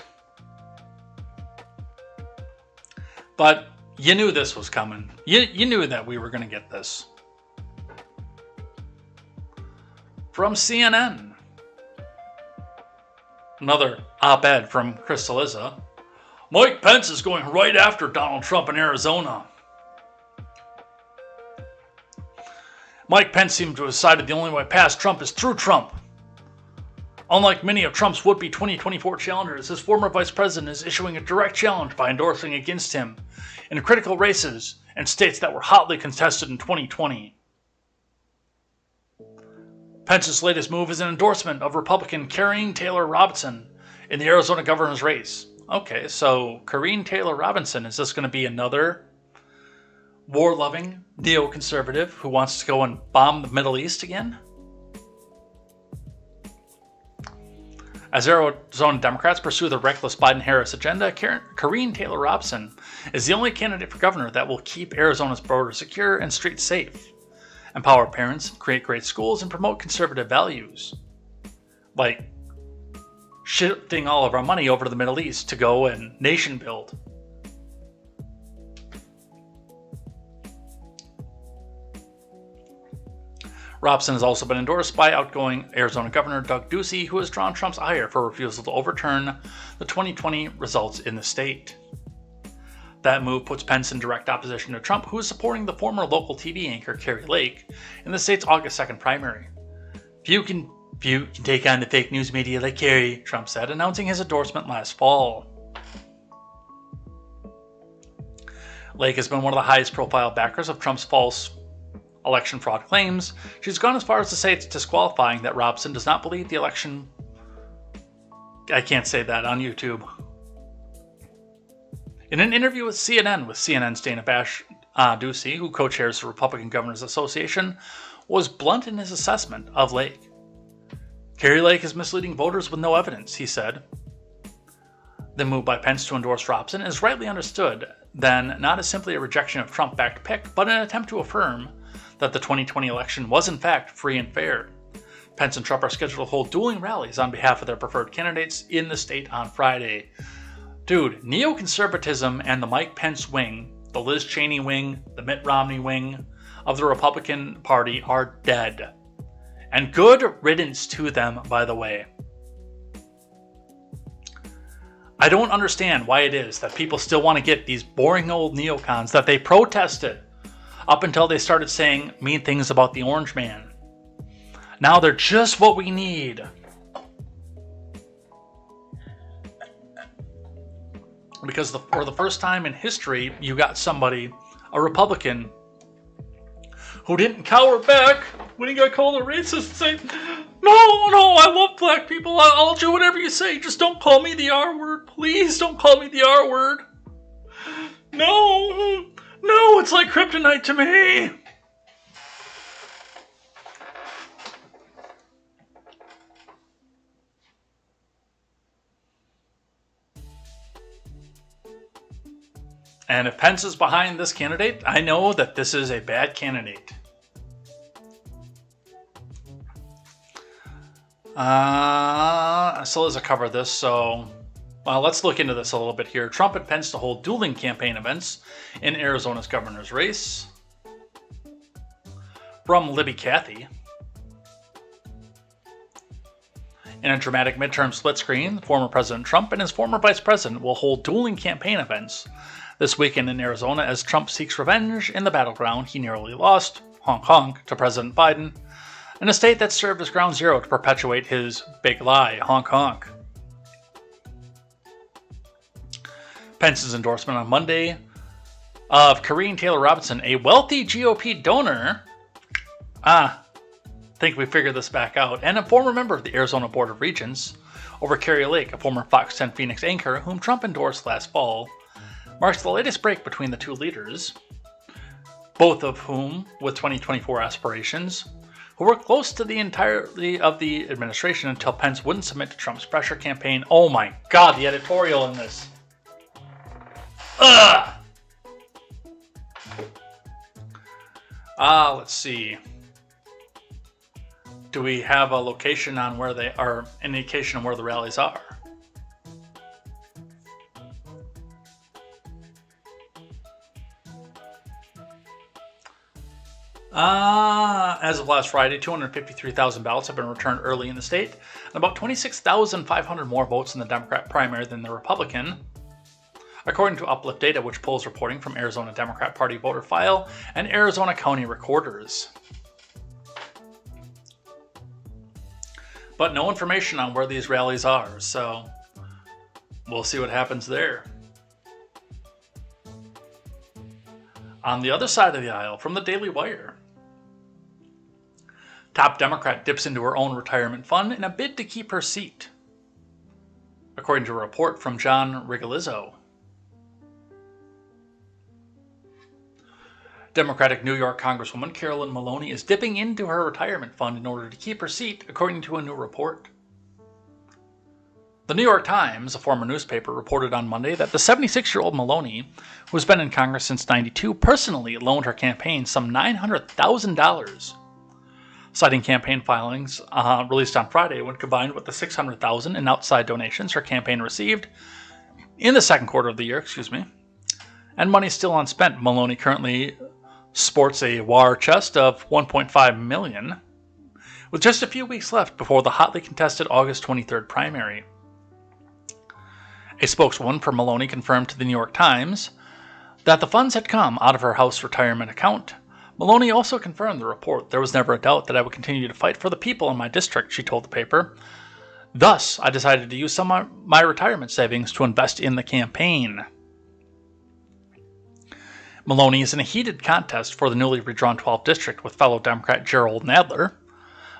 But you knew this was coming. You knew that we were going to get this. From CNN. Another op-ed from Chris Cillizza. Mike Pence is going right after Donald Trump in Arizona. Mike Pence seemed to have decided the only way past Trump is through Trump. Unlike many of Trump's would-be 2024 challengers, his former vice president is issuing a direct challenge by endorsing against him in critical races in states that were hotly contested in 2020. Pence's latest move is an endorsement of Republican Karine Taylor Robinson in the Arizona governor's race. Okay, so Karine Taylor Robinson, is this going to be another war-loving neoconservative who wants to go and bomb the Middle East again? As Arizona Democrats pursue the reckless Biden-Harris agenda, Karine Taylor Robinson is the only candidate for governor that will keep Arizona's borders secure and streets safe, empower parents, create great schools, and promote conservative values, like shifting all of our money over to the Middle East to go and nation build. Robson has also been endorsed by outgoing Arizona Governor Doug Ducey, who has drawn Trump's ire for refusal to overturn the 2020 results in the state. That move puts Pence in direct opposition to Trump, who is supporting the former local TV anchor Carrie Lake in the state's August 2nd primary. Few can take on the fake news media like Carrie, Trump said, announcing his endorsement last fall. Lake has been one of the highest profile backers of Trump's false election fraud claims. She's gone as far as to say it's disqualifying that Robson does not believe the election... I can't say that on YouTube. In an interview with CNN's Dana Bash Ducey, who co-chairs the Republican Governors Association, was blunt in his assessment of Lake. Kari Lake is misleading voters with no evidence, he said. The move by Pence to endorse Robson is rightly understood then not as simply a rejection of Trump-backed pick, but an attempt to affirm that the 2020 election was in fact free and fair. Pence and Trump are scheduled to hold dueling rallies on behalf of their preferred candidates in the state on Friday. Dude, neoconservatism and the Mike Pence wing, the Liz Cheney wing, the Mitt Romney wing of the Republican Party are dead. And good riddance to them, by the way. I don't understand why it is that people still want to get these boring old neocons that they protested up until they started saying mean things about the Orange Man. Now they're just what we need. Because for the first time in history, you got somebody, a Republican, who didn't cower back when he got called a racist and say, no, I love black people. I'll do whatever you say. Just don't call me the R word. Please don't call me the R word. No, it's like kryptonite to me. And if Pence is behind this candidate, I know that this is a bad candidate. So let's cover this. So let's look into this a little bit here. Trump and Pence to hold dueling campaign events in Arizona's governor's race. From Libby Cathy. In a dramatic midterm split screen, former President Trump and his former vice president will hold dueling campaign events this weekend in Arizona as Trump seeks revenge in the battleground he narrowly lost, honk honk, to President Biden, in a state that served as ground zero to perpetuate his big lie, honk honk. Pence's endorsement on Monday of Karine Taylor Robinson, a wealthy GOP donor, think we figured this back out, and a former member of the Arizona Board of Regents, over Kari Lake, a former Fox 10 Phoenix anchor whom Trump endorsed last fall, marks the latest break between the two leaders, both of whom with 2024 aspirations, who were close to the entirety of the administration until Pence wouldn't submit to Trump's pressure campaign. Oh my God, the editorial in this. Ugh! Let's see. Do we have a location on where they are, an indication on where the rallies are? As of last Friday, 253,000 ballots have been returned early in the state, and about 26,500 more votes in the Democrat primary than the Republican, according to Uplift data, which pulls reporting from Arizona Democrat Party voter file and Arizona County recorders. But no information on where these rallies are, so we'll see what happens there. On the other side of the aisle, from the Daily Wire, top Democrat dips into her own retirement fund in a bid to keep her seat, according to a report from John Rigolizzo. Democratic New York Congresswoman Carolyn Maloney is dipping into her retirement fund in order to keep her seat, according to a new report. The New York Times, a former newspaper, reported on Monday that the 76-year-old Maloney, who has been in Congress since '92, personally loaned her campaign some $900,000, citing campaign filings released on Friday when combined with the $600,000 in outside donations her campaign received in the second quarter of the year, and money still unspent. Maloney currently sports a war chest of $1.5 million, with just a few weeks left before the hotly contested August 23rd primary. A spokeswoman for Maloney confirmed to the New York Times that the funds had come out of her House retirement account. Maloney also confirmed the report. There was never a doubt that I would continue to fight for the people in my district, she told the paper. Thus, I decided to use some of my retirement savings to invest in the campaign. Maloney is in a heated contest for the newly redrawn 12th district with fellow Democrat Gerald Nadler.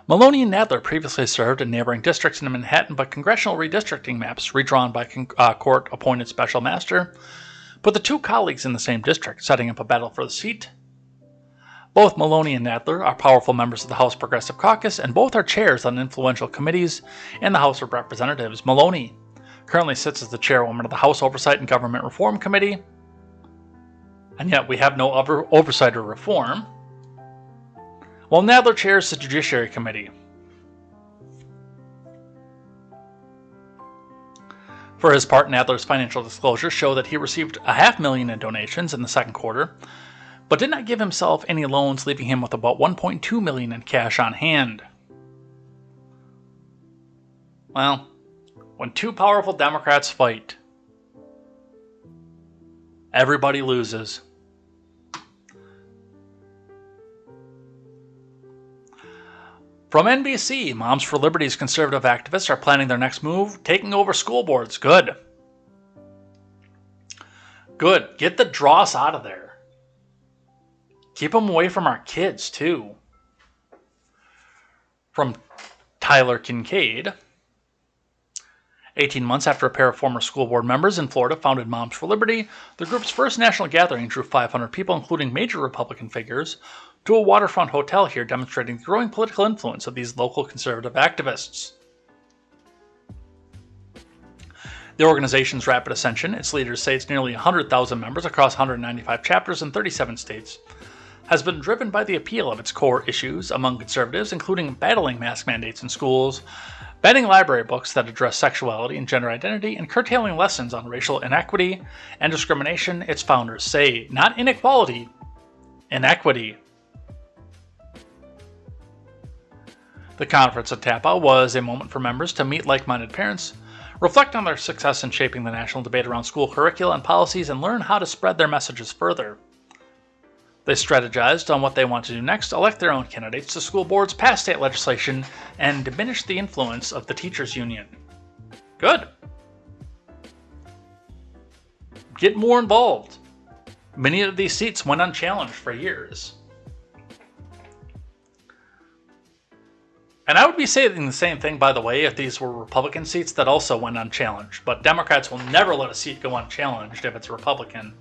Maloney and Nadler previously served in neighboring districts in Manhattan, but congressional redistricting maps redrawn by court-appointed special master put the two colleagues in the same district, setting up a battle for the seat. Both Maloney and Nadler are powerful members of the House Progressive Caucus, and both are chairs on influential committees in the House of Representatives. Maloney currently sits as the chairwoman of the House Oversight and Government Reform Committee, and yet we have no other oversight or reform, while Nadler chairs the Judiciary Committee. For his part, Nadler's financial disclosures show that he received $500,000 in donations in the second quarter, but did not give himself any loans, leaving him with about $1.2 million in cash on hand. Well, when two powerful Democrats fight, everybody loses. From NBC, Moms for Liberty's conservative activists are planning their next move, taking over school boards. Good. Good. Get the dross out of there. Keep them away from our kids, too. From Tyler Kincaid. 18 months after a pair of former school board members in Florida founded Moms for Liberty, the group's first national gathering drew 500 people, including major Republican figures, to a waterfront hotel here, demonstrating the growing political influence of these local conservative activists. The organization's rapid ascension, its leaders say it's nearly 100,000 members across 195 chapters in 37 states, has been driven by the appeal of its core issues among conservatives, including battling mask mandates in schools, banning library books that address sexuality and gender identity, and curtailing lessons on racial inequity and discrimination. Its founders say, not inequality, inequity. The conference at Tampa was a moment for members to meet like-minded parents, reflect on their success in shaping the national debate around school curricula and policies, and learn how to spread their messages further. They strategized on what they want to do next, elect their own candidates to school boards, pass state legislation, and diminish the influence of the teachers' union. Good. Get more involved. Many of these seats went unchallenged for years. And I would be saying the same thing, by the way, if these were Republican seats that also went unchallenged. But Democrats will never let a seat go unchallenged if it's Republican.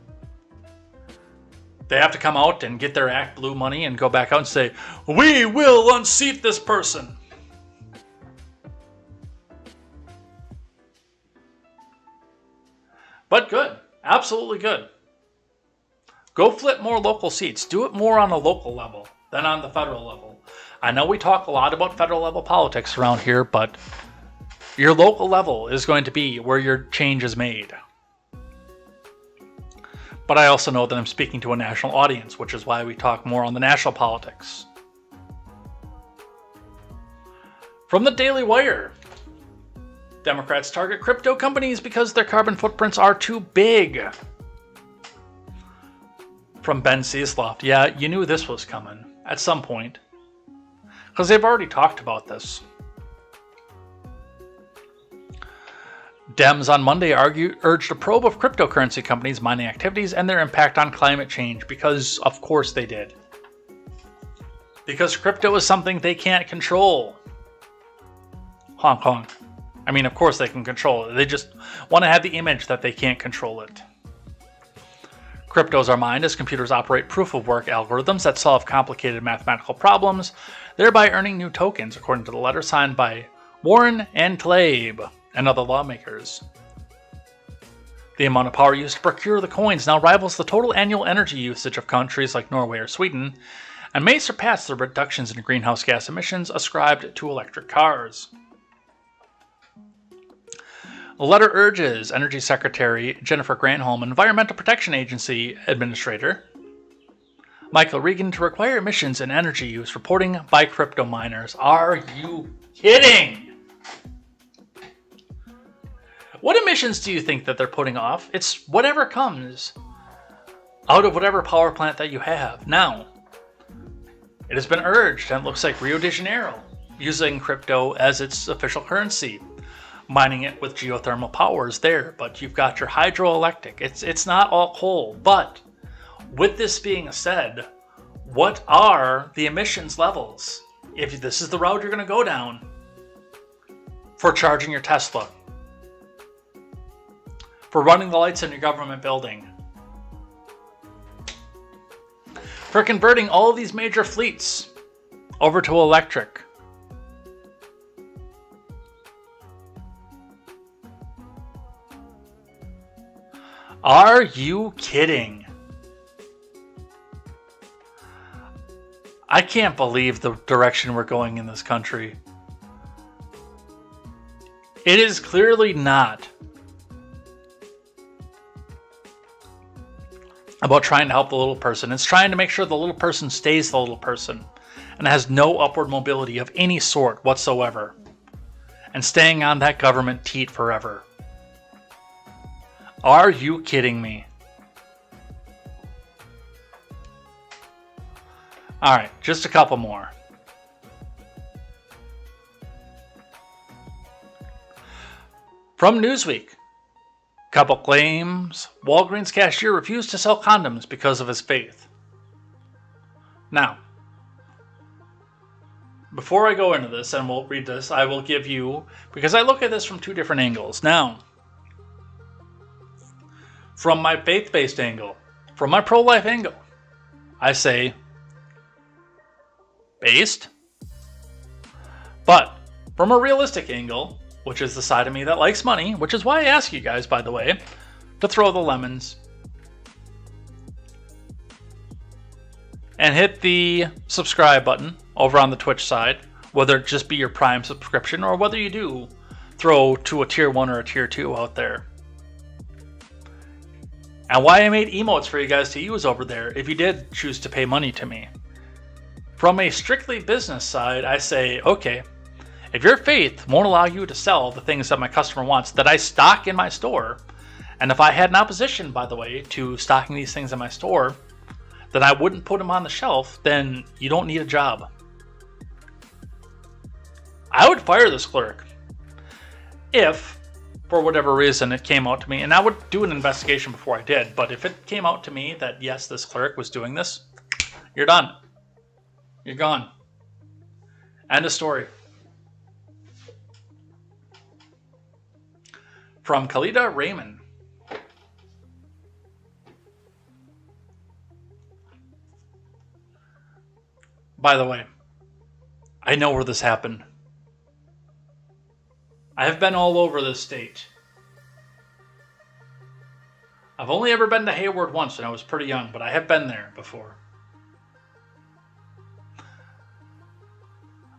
They have to come out and get their Act Blue money and go back out and say, we will unseat this person. But good. Absolutely good. Go flip more local seats. Do it more on a local level than on the federal level. I know we talk a lot about federal level politics around here, but your local level is going to be where your change is made. But I also know that I'm speaking to a national audience, which is why we talk more on the national politics. From the Daily Wire, Democrats target crypto companies because their carbon footprints are too big. From Ben Seesloft, yeah, you knew this was coming at some point, because they've already talked about this. Dems on Monday urged a probe of cryptocurrency companies' mining activities and their impact on climate change, because of course they did. Because crypto is something they can't control. Honk honk. I mean, of course they can control it. They just want to have the image that they can't control it. Cryptos are mined as computers operate proof-of-work algorithms that solve complicated mathematical problems, thereby earning new tokens, according to the letter signed by Warren and Tlaib and other lawmakers. The amount of power used to procure the coins now rivals the total annual energy usage of countries like Norway or Sweden, and may surpass the reductions in greenhouse gas emissions ascribed to electric cars. The letter urges Energy Secretary Jennifer Granholm, Environmental Protection Agency Administrator Michael Regan, to require emissions and energy use reporting by crypto miners. Are you kidding? What emissions do you think that they're putting off? It's whatever comes out of whatever power plant that you have. Now, it has been urged, and it looks like Rio de Janeiro using crypto as its official currency, mining it with geothermal powers there, but you've got your hydroelectric. It's not all coal. But with this being said, what are the emissions levels if this is the route you're going to go down for charging your Tesla, for running the lights in your government building, for converting all of these major fleets over to electric. Are you kidding? I can't believe the direction we're going in this country. It is clearly not about trying to help the little person. It's trying to make sure the little person stays the little person and has no upward mobility of any sort whatsoever, and staying on that government teat forever. Are you kidding me? Alright, just a couple more. From Newsweek. Couple claims Walgreens cashier refused to sell condoms because of his faith. Now, before I go into this, and we'll read this, I will give you, because I look at this from two different angles. Now, from my faith-based angle, from my pro-life angle, I say, based. But from a realistic angle, which is the side of me that likes money, which is why I ask you guys, by the way, to throw the lemons and hit the subscribe button over on the Twitch side, whether it just be your Prime subscription or whether you do throw to a tier 1 or a tier 2 out there. And why I made emotes for you guys to use over there if you did choose to pay money to me. From a strictly business side, I say, okay, if your faith won't allow you to sell the things that my customer wants that I stock in my store, and if I had an opposition, by the way, to stocking these things in my store, that I wouldn't put them on the shelf, then you don't need a job. I would fire this clerk if, for whatever reason, it came out to me, and I would do an investigation before I did, but if it came out to me that, yes, this clerk was doing this, you're done. You're gone. End of story. From Khalida Raymond. By the way, I know where this happened. I have been all over this state. I've only ever been to Hayward once when I was pretty young, but I have been there before.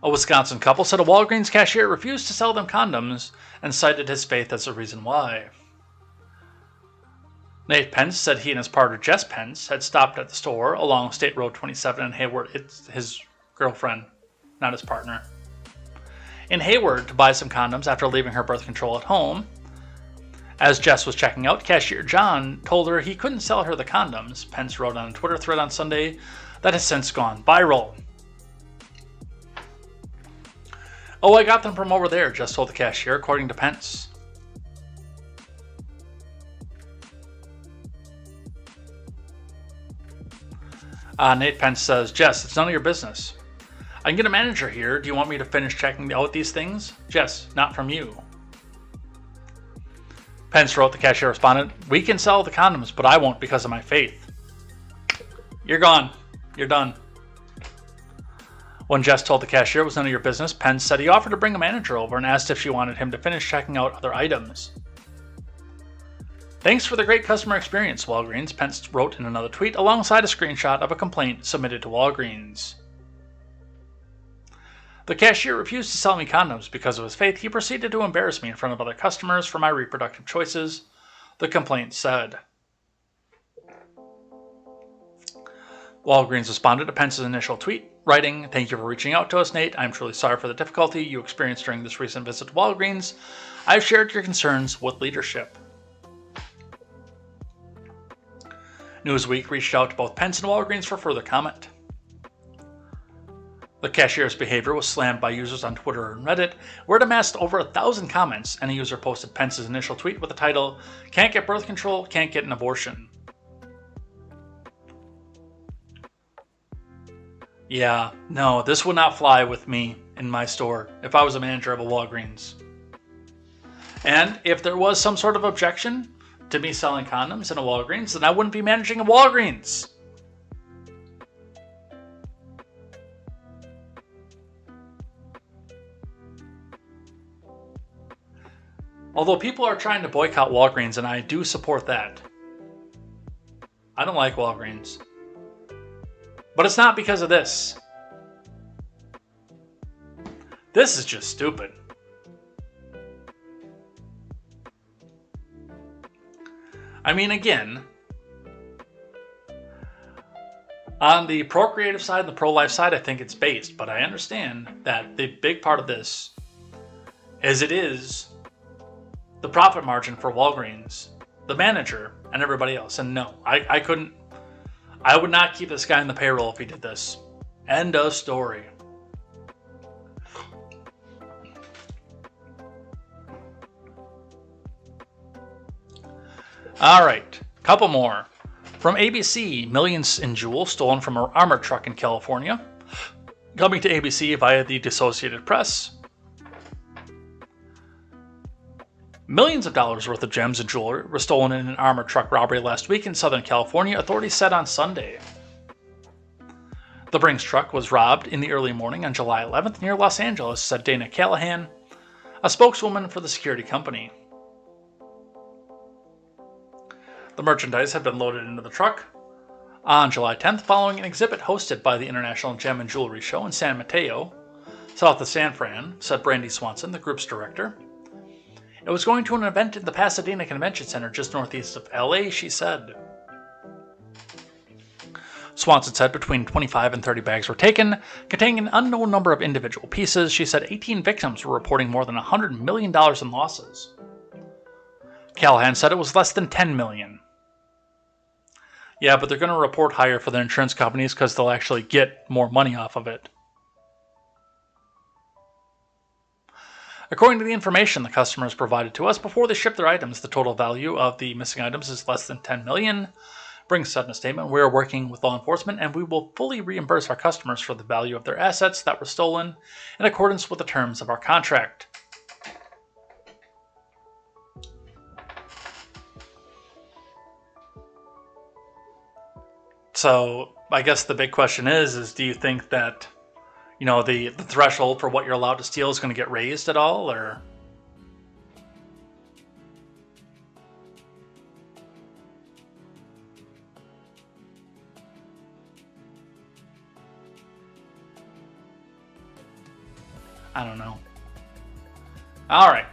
A Wisconsin couple said a Walgreens cashier refused to sell them condoms and cited his faith as the reason why. Nate Pence said he and his partner Jess Pence had stopped at the store along State Road 27 in Hayward. It's his girlfriend, not his partner. In Hayward to buy some condoms after leaving her birth control at home. As Jess was checking out, cashier John told her he couldn't sell her the condoms. Pence wrote on a Twitter thread on Sunday that has since gone viral. Oh, I got them from over there, Jess told the cashier, according to Pence. Nate Pence says, Jess, it's none of your business. I can get a manager here. Do you want me to finish checking out these things? Jess, not from you. Pence wrote, the cashier responded, we can sell the condoms, but I won't because of my faith. You're gone. You're done. When Jess told the cashier it was none of your business, Pence said he offered to bring a manager over and asked if she wanted him to finish checking out other items. Thanks for the great customer experience, Walgreens, Pence wrote in another tweet alongside a screenshot of a complaint submitted to Walgreens. The cashier refused to sell me condoms because of his faith. He proceeded to embarrass me in front of other customers for my reproductive choices, the complaint said. Walgreens responded to Pence's initial tweet, writing, thank you for reaching out to us, Nate. I'm truly sorry for the difficulty you experienced during this recent visit to Walgreens. I've shared your concerns with leadership. Newsweek reached out to both Pence and Walgreens for further comment. The cashier's behavior was slammed by users on Twitter and Reddit, where it amassed over 1,000 comments, and a user posted Pence's initial tweet with the title, Can't get birth control, can't get an abortion. Yeah, no, this would not fly with me in my store if I was a manager of a Walgreens. And if there was some sort of objection to me selling condoms in a Walgreens, then I wouldn't be managing a Walgreens. Although people are trying to boycott Walgreens, and I do support that. I don't like Walgreens. But it's not because of this. This is just stupid. I mean, again, on the procreative side and the pro-life side, I think it's based. But I understand that the big part of this is it is the profit margin for Walgreens, the manager, and everybody else. And no, I couldn't. I would not keep this guy in the payroll if he did this. End of story. All right, couple more. From ABC, millions in jewels stolen from an armored truck in California. Coming to ABC via the Associated Press. Millions of dollars worth of gems and jewelry were stolen in an armored truck robbery last week in Southern California, authorities said on Sunday. The Brinks truck was robbed in the early morning on July 11th near Los Angeles, said Dana Callahan, a spokeswoman for the security company. The merchandise had been loaded into the truck on July 10th following an exhibit hosted by the International Gem and Jewelry Show in San Mateo, south of San Fran, said Brandy Swanson, the group's director. It was going to an event in the Pasadena Convention Center just northeast of LA, she said. Swanson said between 25 and 30 bags were taken, containing an unknown number of individual pieces. She said 18 victims were reporting more than $100 million in losses. Callahan said it was less than $10 million. Yeah, but they're going to report higher for their insurance companies because they'll actually get more money off of it. According to the information the customers provided to us before they shipped their items, the total value of the missing items is less than $10 million. Brinks said in a statement, "We are working with law enforcement and we will fully reimburse our customers for the value of their assets that were stolen in accordance with the terms of our contract." So I guess the big question is do you think that, you know, the threshold for what you're allowed to steal is going to get raised at all, or? I don't know. All right.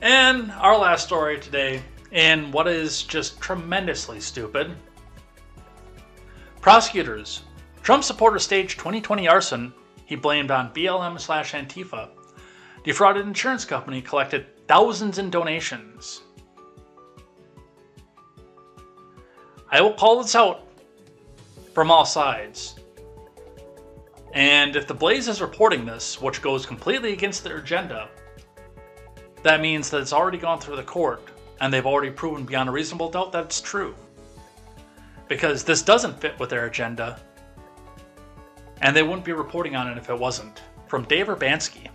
And our last story today, in what is just tremendously stupid. Prosecutors. Trump supporter staged 2020 arson he blamed on BLM/Antifa. Defrauded insurance company, collected thousands in donations. I will call this out from all sides. And if the Blaze is reporting this, which goes completely against their agenda, that means that it's already gone through the court, and they've already proven beyond a reasonable doubt that it's true. Because this doesn't fit with their agenda, and they wouldn't be reporting on it if it wasn't. From Dave Urbanski.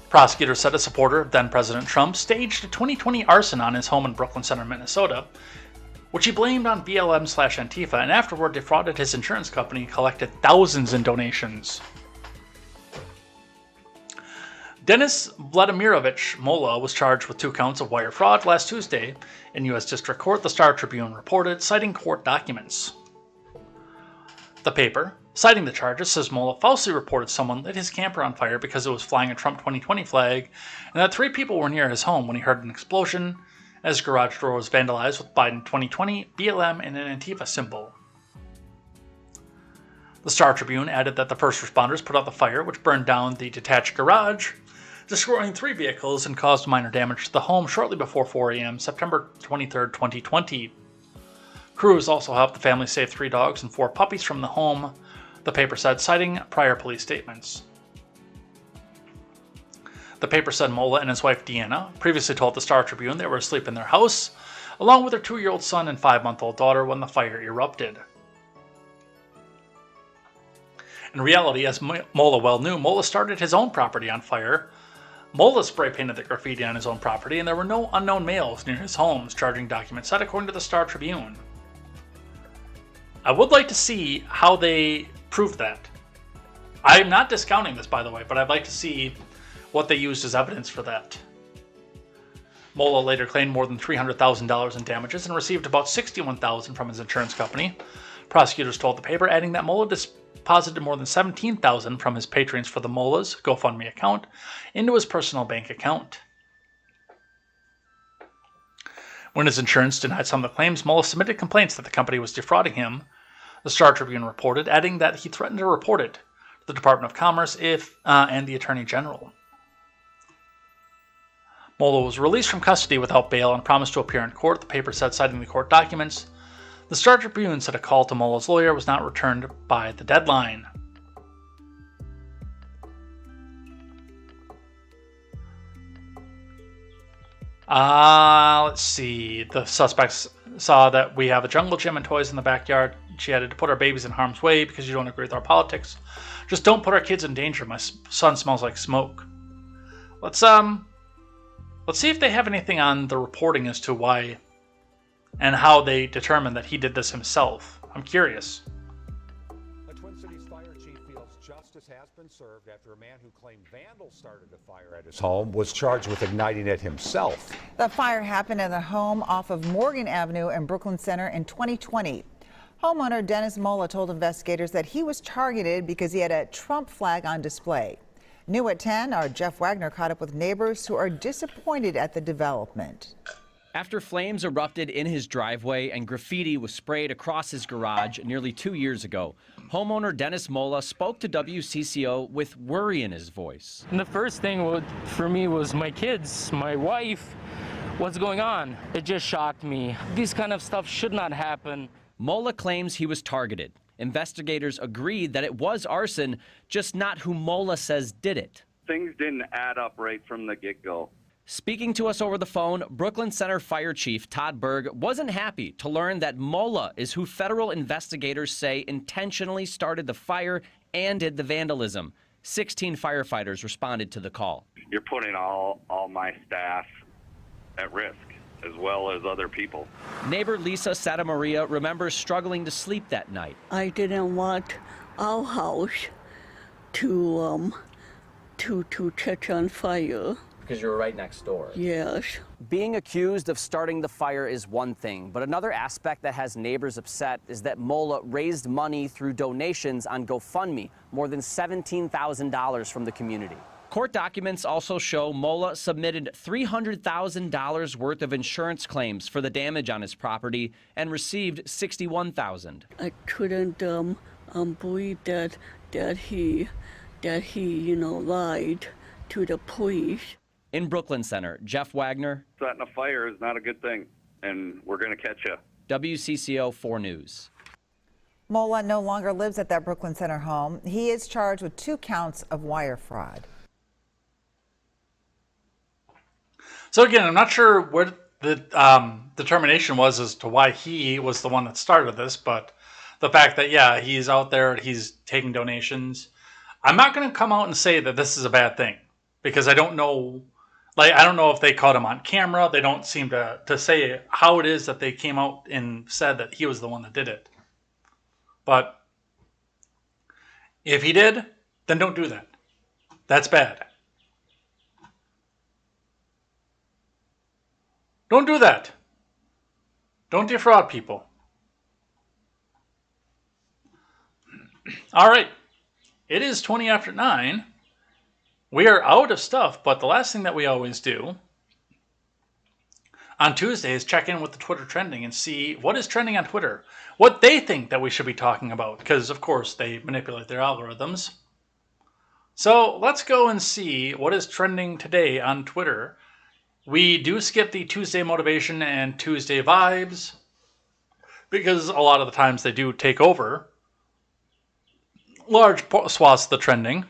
Prosecutors said a supporter of then-President Trump staged a 2020 arson on his home in Brooklyn Center, Minnesota, which he blamed on BLM/Antifa, and afterward defrauded his insurance company and collected thousands in donations. Denis Vladimirovich Mola was charged with 2 counts of wire fraud last Tuesday in U.S. District Court, the Star Tribune reported, citing court documents. The paper, citing the charges, says Mola falsely reported someone lit his camper on fire because it was flying a Trump 2020 flag, and that 3 people were near his home when he heard an explosion as his garage door was vandalized with Biden 2020, BLM, and an Antifa symbol. The Star Tribune added that the first responders put out the fire, which burned down the detached garage, destroying 3 vehicles and caused minor damage to the home shortly before 4 a.m. September 23, 2020. Crews also helped the family save 3 dogs and 4 puppies from the home, the paper said, citing prior police statements. The paper said Mola and his wife Deanna previously told the Star Tribune they were asleep in their house, along with their 2-year-old son and 5-month-old daughter when the fire erupted. In reality, as Mola well knew, Mola started his own property on fire. Mola spray painted the graffiti on his own property, and there were no unknown males near his homes, charging documents said, according to the Star Tribune. I would like to see how they proved that. I'm not discounting this, by the way, but I'd like to see what they used as evidence for that. Mola later claimed more than $300,000 in damages and received about $61,000 from his insurance company. Prosecutors told the paper, adding that Mola deposited more than $17,000 from his patrons for the Mola's GoFundMe account into his personal bank account. When his insurance denied some of the claims, Mola submitted complaints that the company was defrauding him, the Star Tribune reported, adding that he threatened to report it to the Department of Commerce and the Attorney General. Mola was released from custody without bail and promised to appear in court, the paper said, citing the court documents. The Star Tribune said a call to Mola's lawyer was not returned by the deadline. Let's see. The suspects saw that we have a jungle gym and toys in the backyard. She added to put our babies in harm's way because you don't agree with our politics. Just don't put our kids in danger. My son smells like smoke. Let's see if they have anything on the reporting as to why and how they determined that he did this himself. I'm curious. The Twin Cities fire chief feels justice has been served after a man who claimed vandals started a fire at his home was charged with igniting it himself. The fire happened in the home off of Morgan Avenue in Brooklyn Center in 2020. Homeowner Dennis Mola told investigators that he was targeted because he had a Trump flag on display. New at 10, our Jeff Wagner caught up with neighbors who are disappointed at the development. After flames erupted in his driveway and graffiti was sprayed across his garage nearly 2 years ago, homeowner Dennis Mola spoke to WCCO with worry in his voice. And the first thing for me was my kids, my wife. What's going on? It just shocked me. This kind of stuff should not happen. Mola claims he was targeted. Investigators agreed that it was arson, just not who Mola says did it. Things didn't add up right from the get-go. Speaking to us over the phone, Brooklyn Center Fire Chief Todd Berg wasn't happy to learn that Mola is who federal investigators say intentionally started the fire and did the vandalism. 16 firefighters responded to the call. You're putting all my staff at risk, as well as other people. Neighbor Lisa Santamaria remembers struggling to sleep that night. I didn't want our house to catch on fire. Because you were right next door. Yes. Being accused of starting the fire is one thing, but another aspect that has neighbors upset is that Mola raised money through donations on GoFundMe, more than $17,000 from the community. Court documents also show Mola submitted $300,000 worth of insurance claims for the damage on his property and received $61,000. I couldn't believe that he lied to the police. In Brooklyn Center, Jeff Wagner. Setting a fire is not a good thing, and we're going to catch you. WCCO 4 News. Mola no longer lives at that Brooklyn Center home. He is charged with 2 counts of wire fraud. So again, I'm not sure what the determination was as to why he was the one that started this, but the fact that, yeah, he's out there, he's taking donations. I'm not going to come out and say that this is a bad thing, because I don't know. I don't know if they caught him on camera. They don't seem to say how it is that they came out and said that he was the one that did it. But if he did, then don't do that. That's bad. Don't do that. Don't defraud people. All right. It is 20 after 9. We are out of stuff, but the last thing that we always do on Tuesday is check in with the Twitter trending and see what is trending on Twitter, what they think that we should be talking about, because, of course, they manipulate their algorithms. So let's go and see what is trending today on Twitter. We do skip the Tuesday motivation and Tuesday vibes because a lot of the times they do take over large swaths of the trending.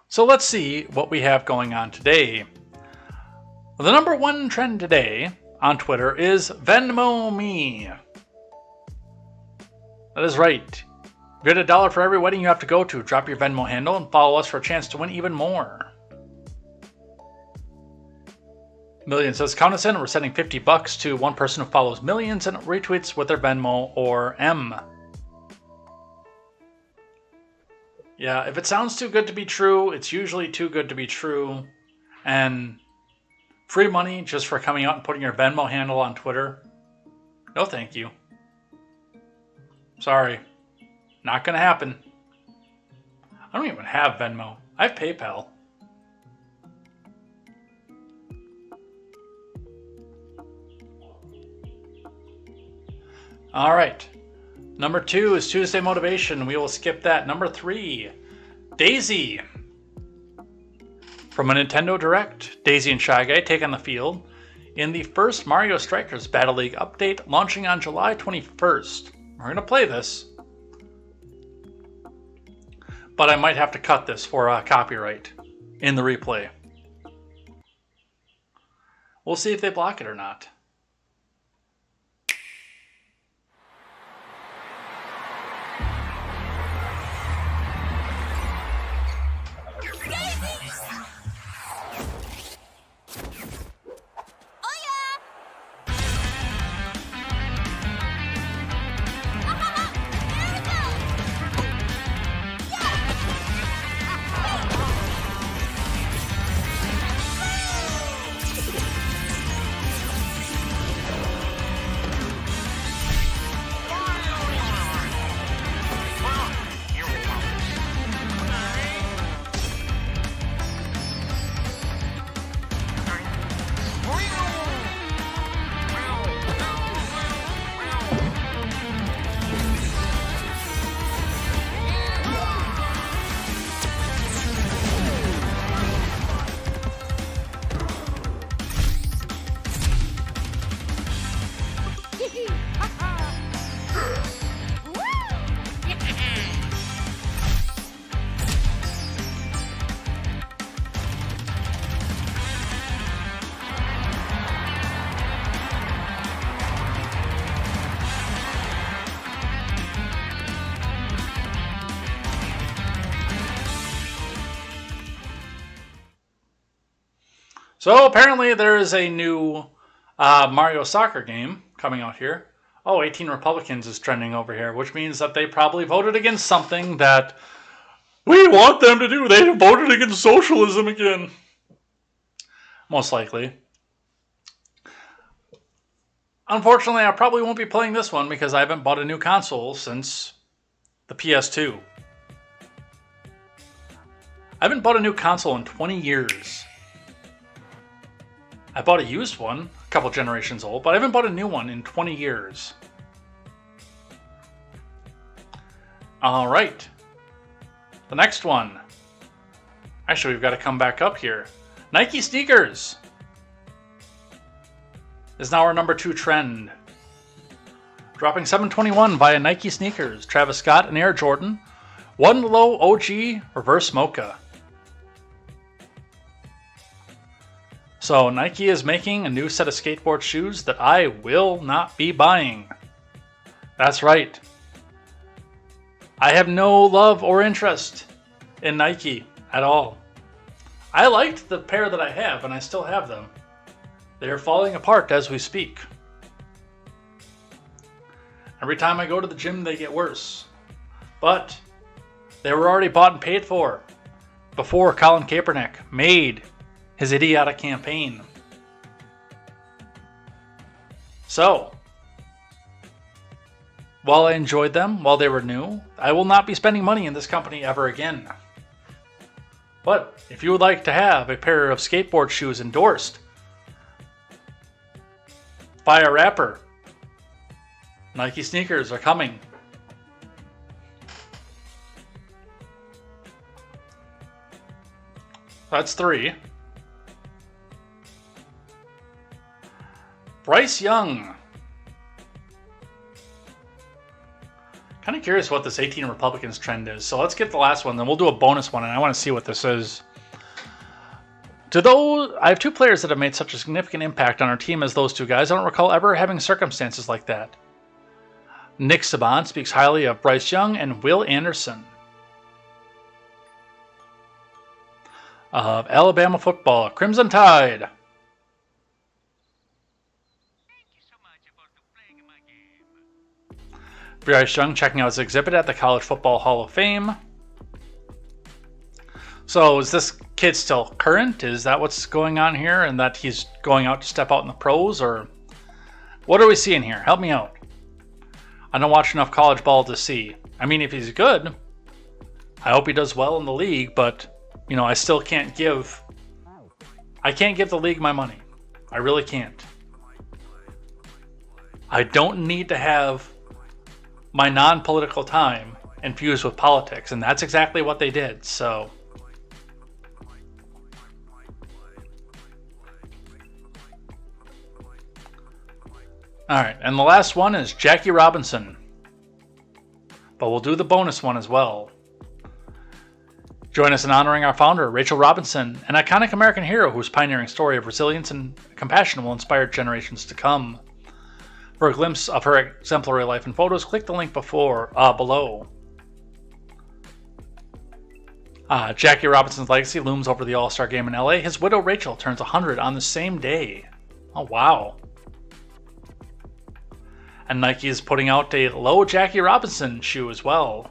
So let's see what we have going on today. The number one trend today on Twitter is Venmo me. That is right. You get $1 for every wedding you have to go to. Drop your Venmo handle and follow us for a chance to win even more. Million says, count us in. We're sending $50 to one person who follows millions and retweets with their Venmo or M. Yeah, if it sounds too good to be true, it's usually too good to be true. And free money just for coming out and putting your Venmo handle on Twitter? No thank you. Sorry. Not gonna happen. I don't even have Venmo. I have PayPal. All right. Number 2 is Tuesday Motivation. We will skip that. Number 3, Daisy. From a Nintendo Direct, Daisy and Shy Guy take on the field in the first Mario Strikers Battle League update launching on July 21st. We're going to play this. But I might have to cut this for copyright in the replay. We'll see if they block it or not. So apparently there is a new Mario Soccer game coming out here. Oh, 18 Republicans is trending over here, which means that they probably voted against something that we want them to do. They voted against socialism again. Most likely. Unfortunately, I probably won't be playing this one because I haven't bought a new console since the PS2. I haven't bought a new console in 20 years. I bought a used one, a couple generations old, but I haven't bought a new one in 20 years. All right. The next one. Actually, we've got to come back up here. Nike sneakers is now our number 2 trend. Dropping 721 via Nike sneakers. Travis Scott and Air Jordan. One Low OG Reverse Mocha. So Nike is making a new set of skateboard shoes that I will not be buying. That's right. I have no love or interest in Nike at all. I liked the pair that I have, and I still have them. They are falling apart as we speak. Every time I go to the gym, they get worse. But they were already bought and paid for before Colin Kaepernick made his idiotic campaign. So, while I enjoyed them while they were new, I will not be spending money in this company ever again. But if you would like to have a pair of skateboard shoes endorsed by a rapper, Nike sneakers are coming. That's 3. Bryce Young. Kind of curious what this 18 Republicans trend is. So let's get the last one, then we'll do a bonus one, and I want to see what this is. I have 2 players that have made such a significant impact on our team as those 2 guys. I don't recall ever having circumstances like that. Nick Saban speaks highly of Bryce Young and Will Anderson. Of Alabama football, Crimson Tide. Bryce Young checking out his exhibit at the College Football Hall of Fame. So is this kid still current? Is that what's going on here? And that he's going out to step out in the pros? Or what are we seeing here? Help me out. I don't watch enough college ball to see. I mean, if he's good, I hope he does well in the league, but, you know, I still can't give... I can't give the league my money. I really can't. I don't need to have my non-political time infused with politics, and that's exactly what they did, so... Alright, and the last one is Jackie Robinson. But we'll do the bonus one as well. Join us in honoring our founder, Rachel Robinson, an iconic American hero whose pioneering story of resilience and compassion will inspire generations to come. For a glimpse of her exemplary life and photos, click the link below. Jackie Robinson's legacy looms over the All-Star Game in LA. His widow, Rachel, turns 100 on the same day. Oh, wow. And Nike is putting out a low Jackie Robinson shoe as well.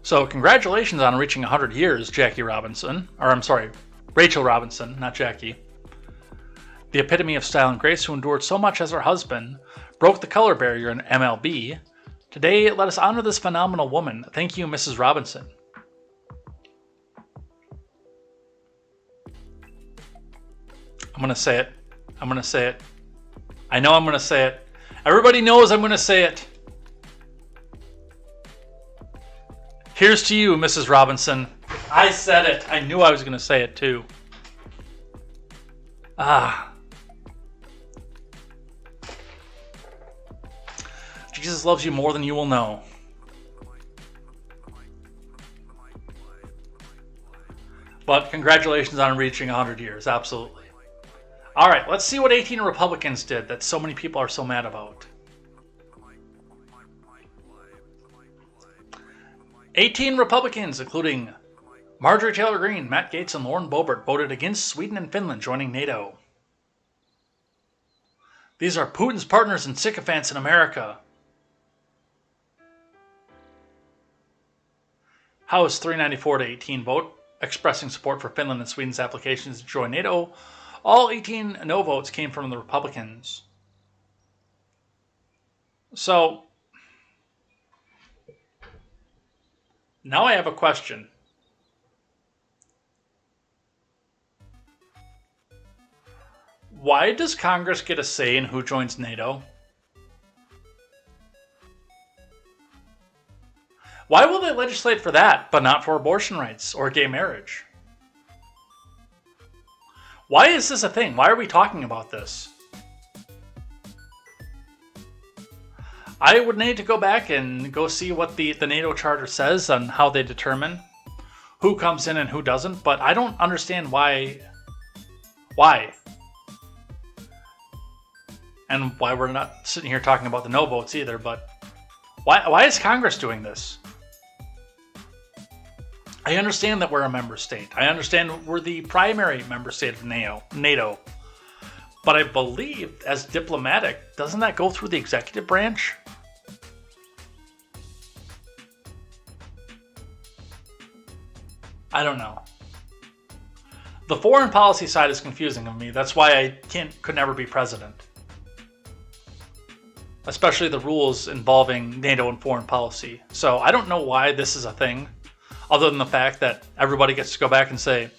So congratulations on reaching 100 years, Jackie Robinson. Or I'm sorry, Rachel Robinson, not Jackie. The epitome of style and grace who endured so much as her husband, broke the color barrier in MLB. Today, let us honor this phenomenal woman. Thank you, Mrs. Robinson. I'm going to say it. I'm going to say it. I know I'm going to say it. Everybody knows I'm going to say it. Here's to you, Mrs. Robinson. I said it. I knew I was going to say it too. Jesus loves you more than you will know. But congratulations on reaching 100 years. Absolutely. All right, let's see what 18 Republicans did that so many people are so mad about. 18 Republicans, including Marjorie Taylor Greene, Matt Gaetz, and Lauren Boebert, voted against Sweden and Finland joining NATO. These are Putin's partners and sycophants in America. House 394 to 18 vote, expressing support for Finland and Sweden's applications to join NATO. All 18 no votes came from the Republicans. So, now I have a question. Why does Congress get a say in who joins NATO? Why will they legislate for that, but not for abortion rights or gay marriage? Why is this a thing? Why are we talking about this? I would need to go back and go see what the NATO Charter says on how they determine who comes in and who doesn't, but I don't understand why. And why we're not sitting here talking about the no votes either, but why is Congress doing this? I understand that we're a member state. I understand we're the primary member state of NATO. But I believe, as diplomatic, doesn't that go through the executive branch? I don't know. The foreign policy side is confusing to me. That's why I could never be president. Especially the rules involving NATO and foreign policy. So I don't know why this is a thing, other than the fact that everybody gets to go back and say,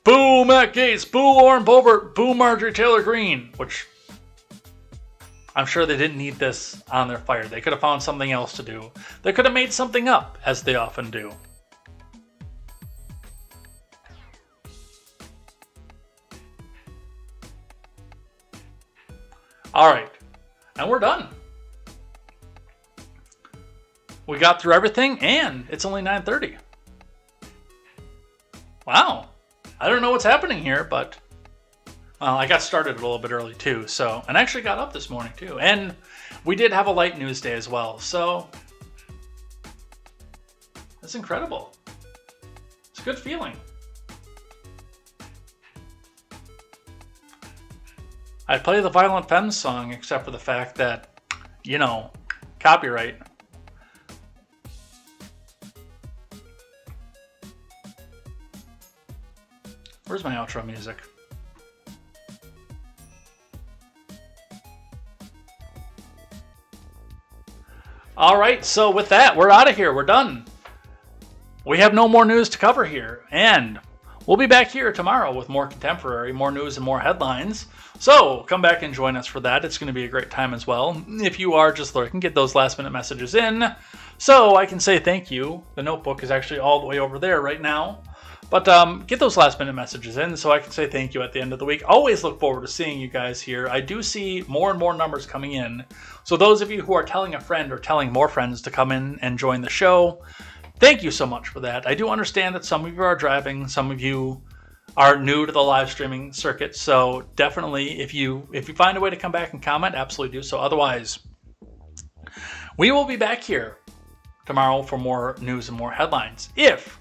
boo Matt Gaetz, boo Lauren Boebert, boo Marjorie Taylor Greene, which I'm sure they didn't need this on their fire. They could have found something else to do. They could have made something up, as they often do. All right, and we're done. We got through everything, and it's only 9:30. Wow, I don't know what's happening here, but I got started a little bit early too. So, and I actually got up this morning too, and we did have a light news day as well. So, that's incredible. It's a good feeling. I'd play the Violent Femmes song, except for the fact that, you know, copyright. Where's my outro music? All right, so with that, we're out of here. We're done. We have no more news to cover here, and we'll be back here tomorrow with more contemporary, more news, and more headlines. So come back and join us for that. It's going to be a great time as well. If you are just lurking, get those last-minute messages in so I can say thank you. The notebook is actually all the way over there right now. But get those last-minute messages in so I can say thank you at the end of the week. Always look forward to seeing you guys here. I do see more and more numbers coming in. So those of you who are telling a friend or telling more friends to come in and join the show, thank you so much for that. I do understand that some of you are driving, some of you are new to the live streaming circuit. So definitely, if you find a way to come back and comment, absolutely do so. Otherwise, we will be back here tomorrow for more news and more headlines. If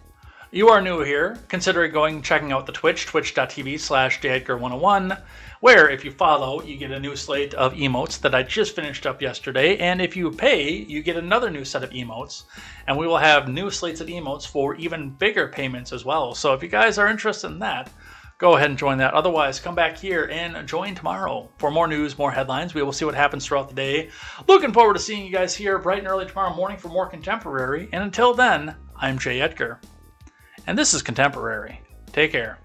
you are new here, consider checking out the Twitch, twitch.tv/JEdgar101, where if you follow, you get a new slate of emotes that I just finished up yesterday. And if you pay, you get another new set of emotes. And we will have new slates of emotes for even bigger payments as well. So if you guys are interested in that, go ahead and join that. Otherwise, come back here and join tomorrow for more news, more headlines. We will see what happens throughout the day. Looking forward to seeing you guys here bright and early tomorrow morning for more contemporary. And until then, I'm Jay Edgar. And this is Contemporary. Take care.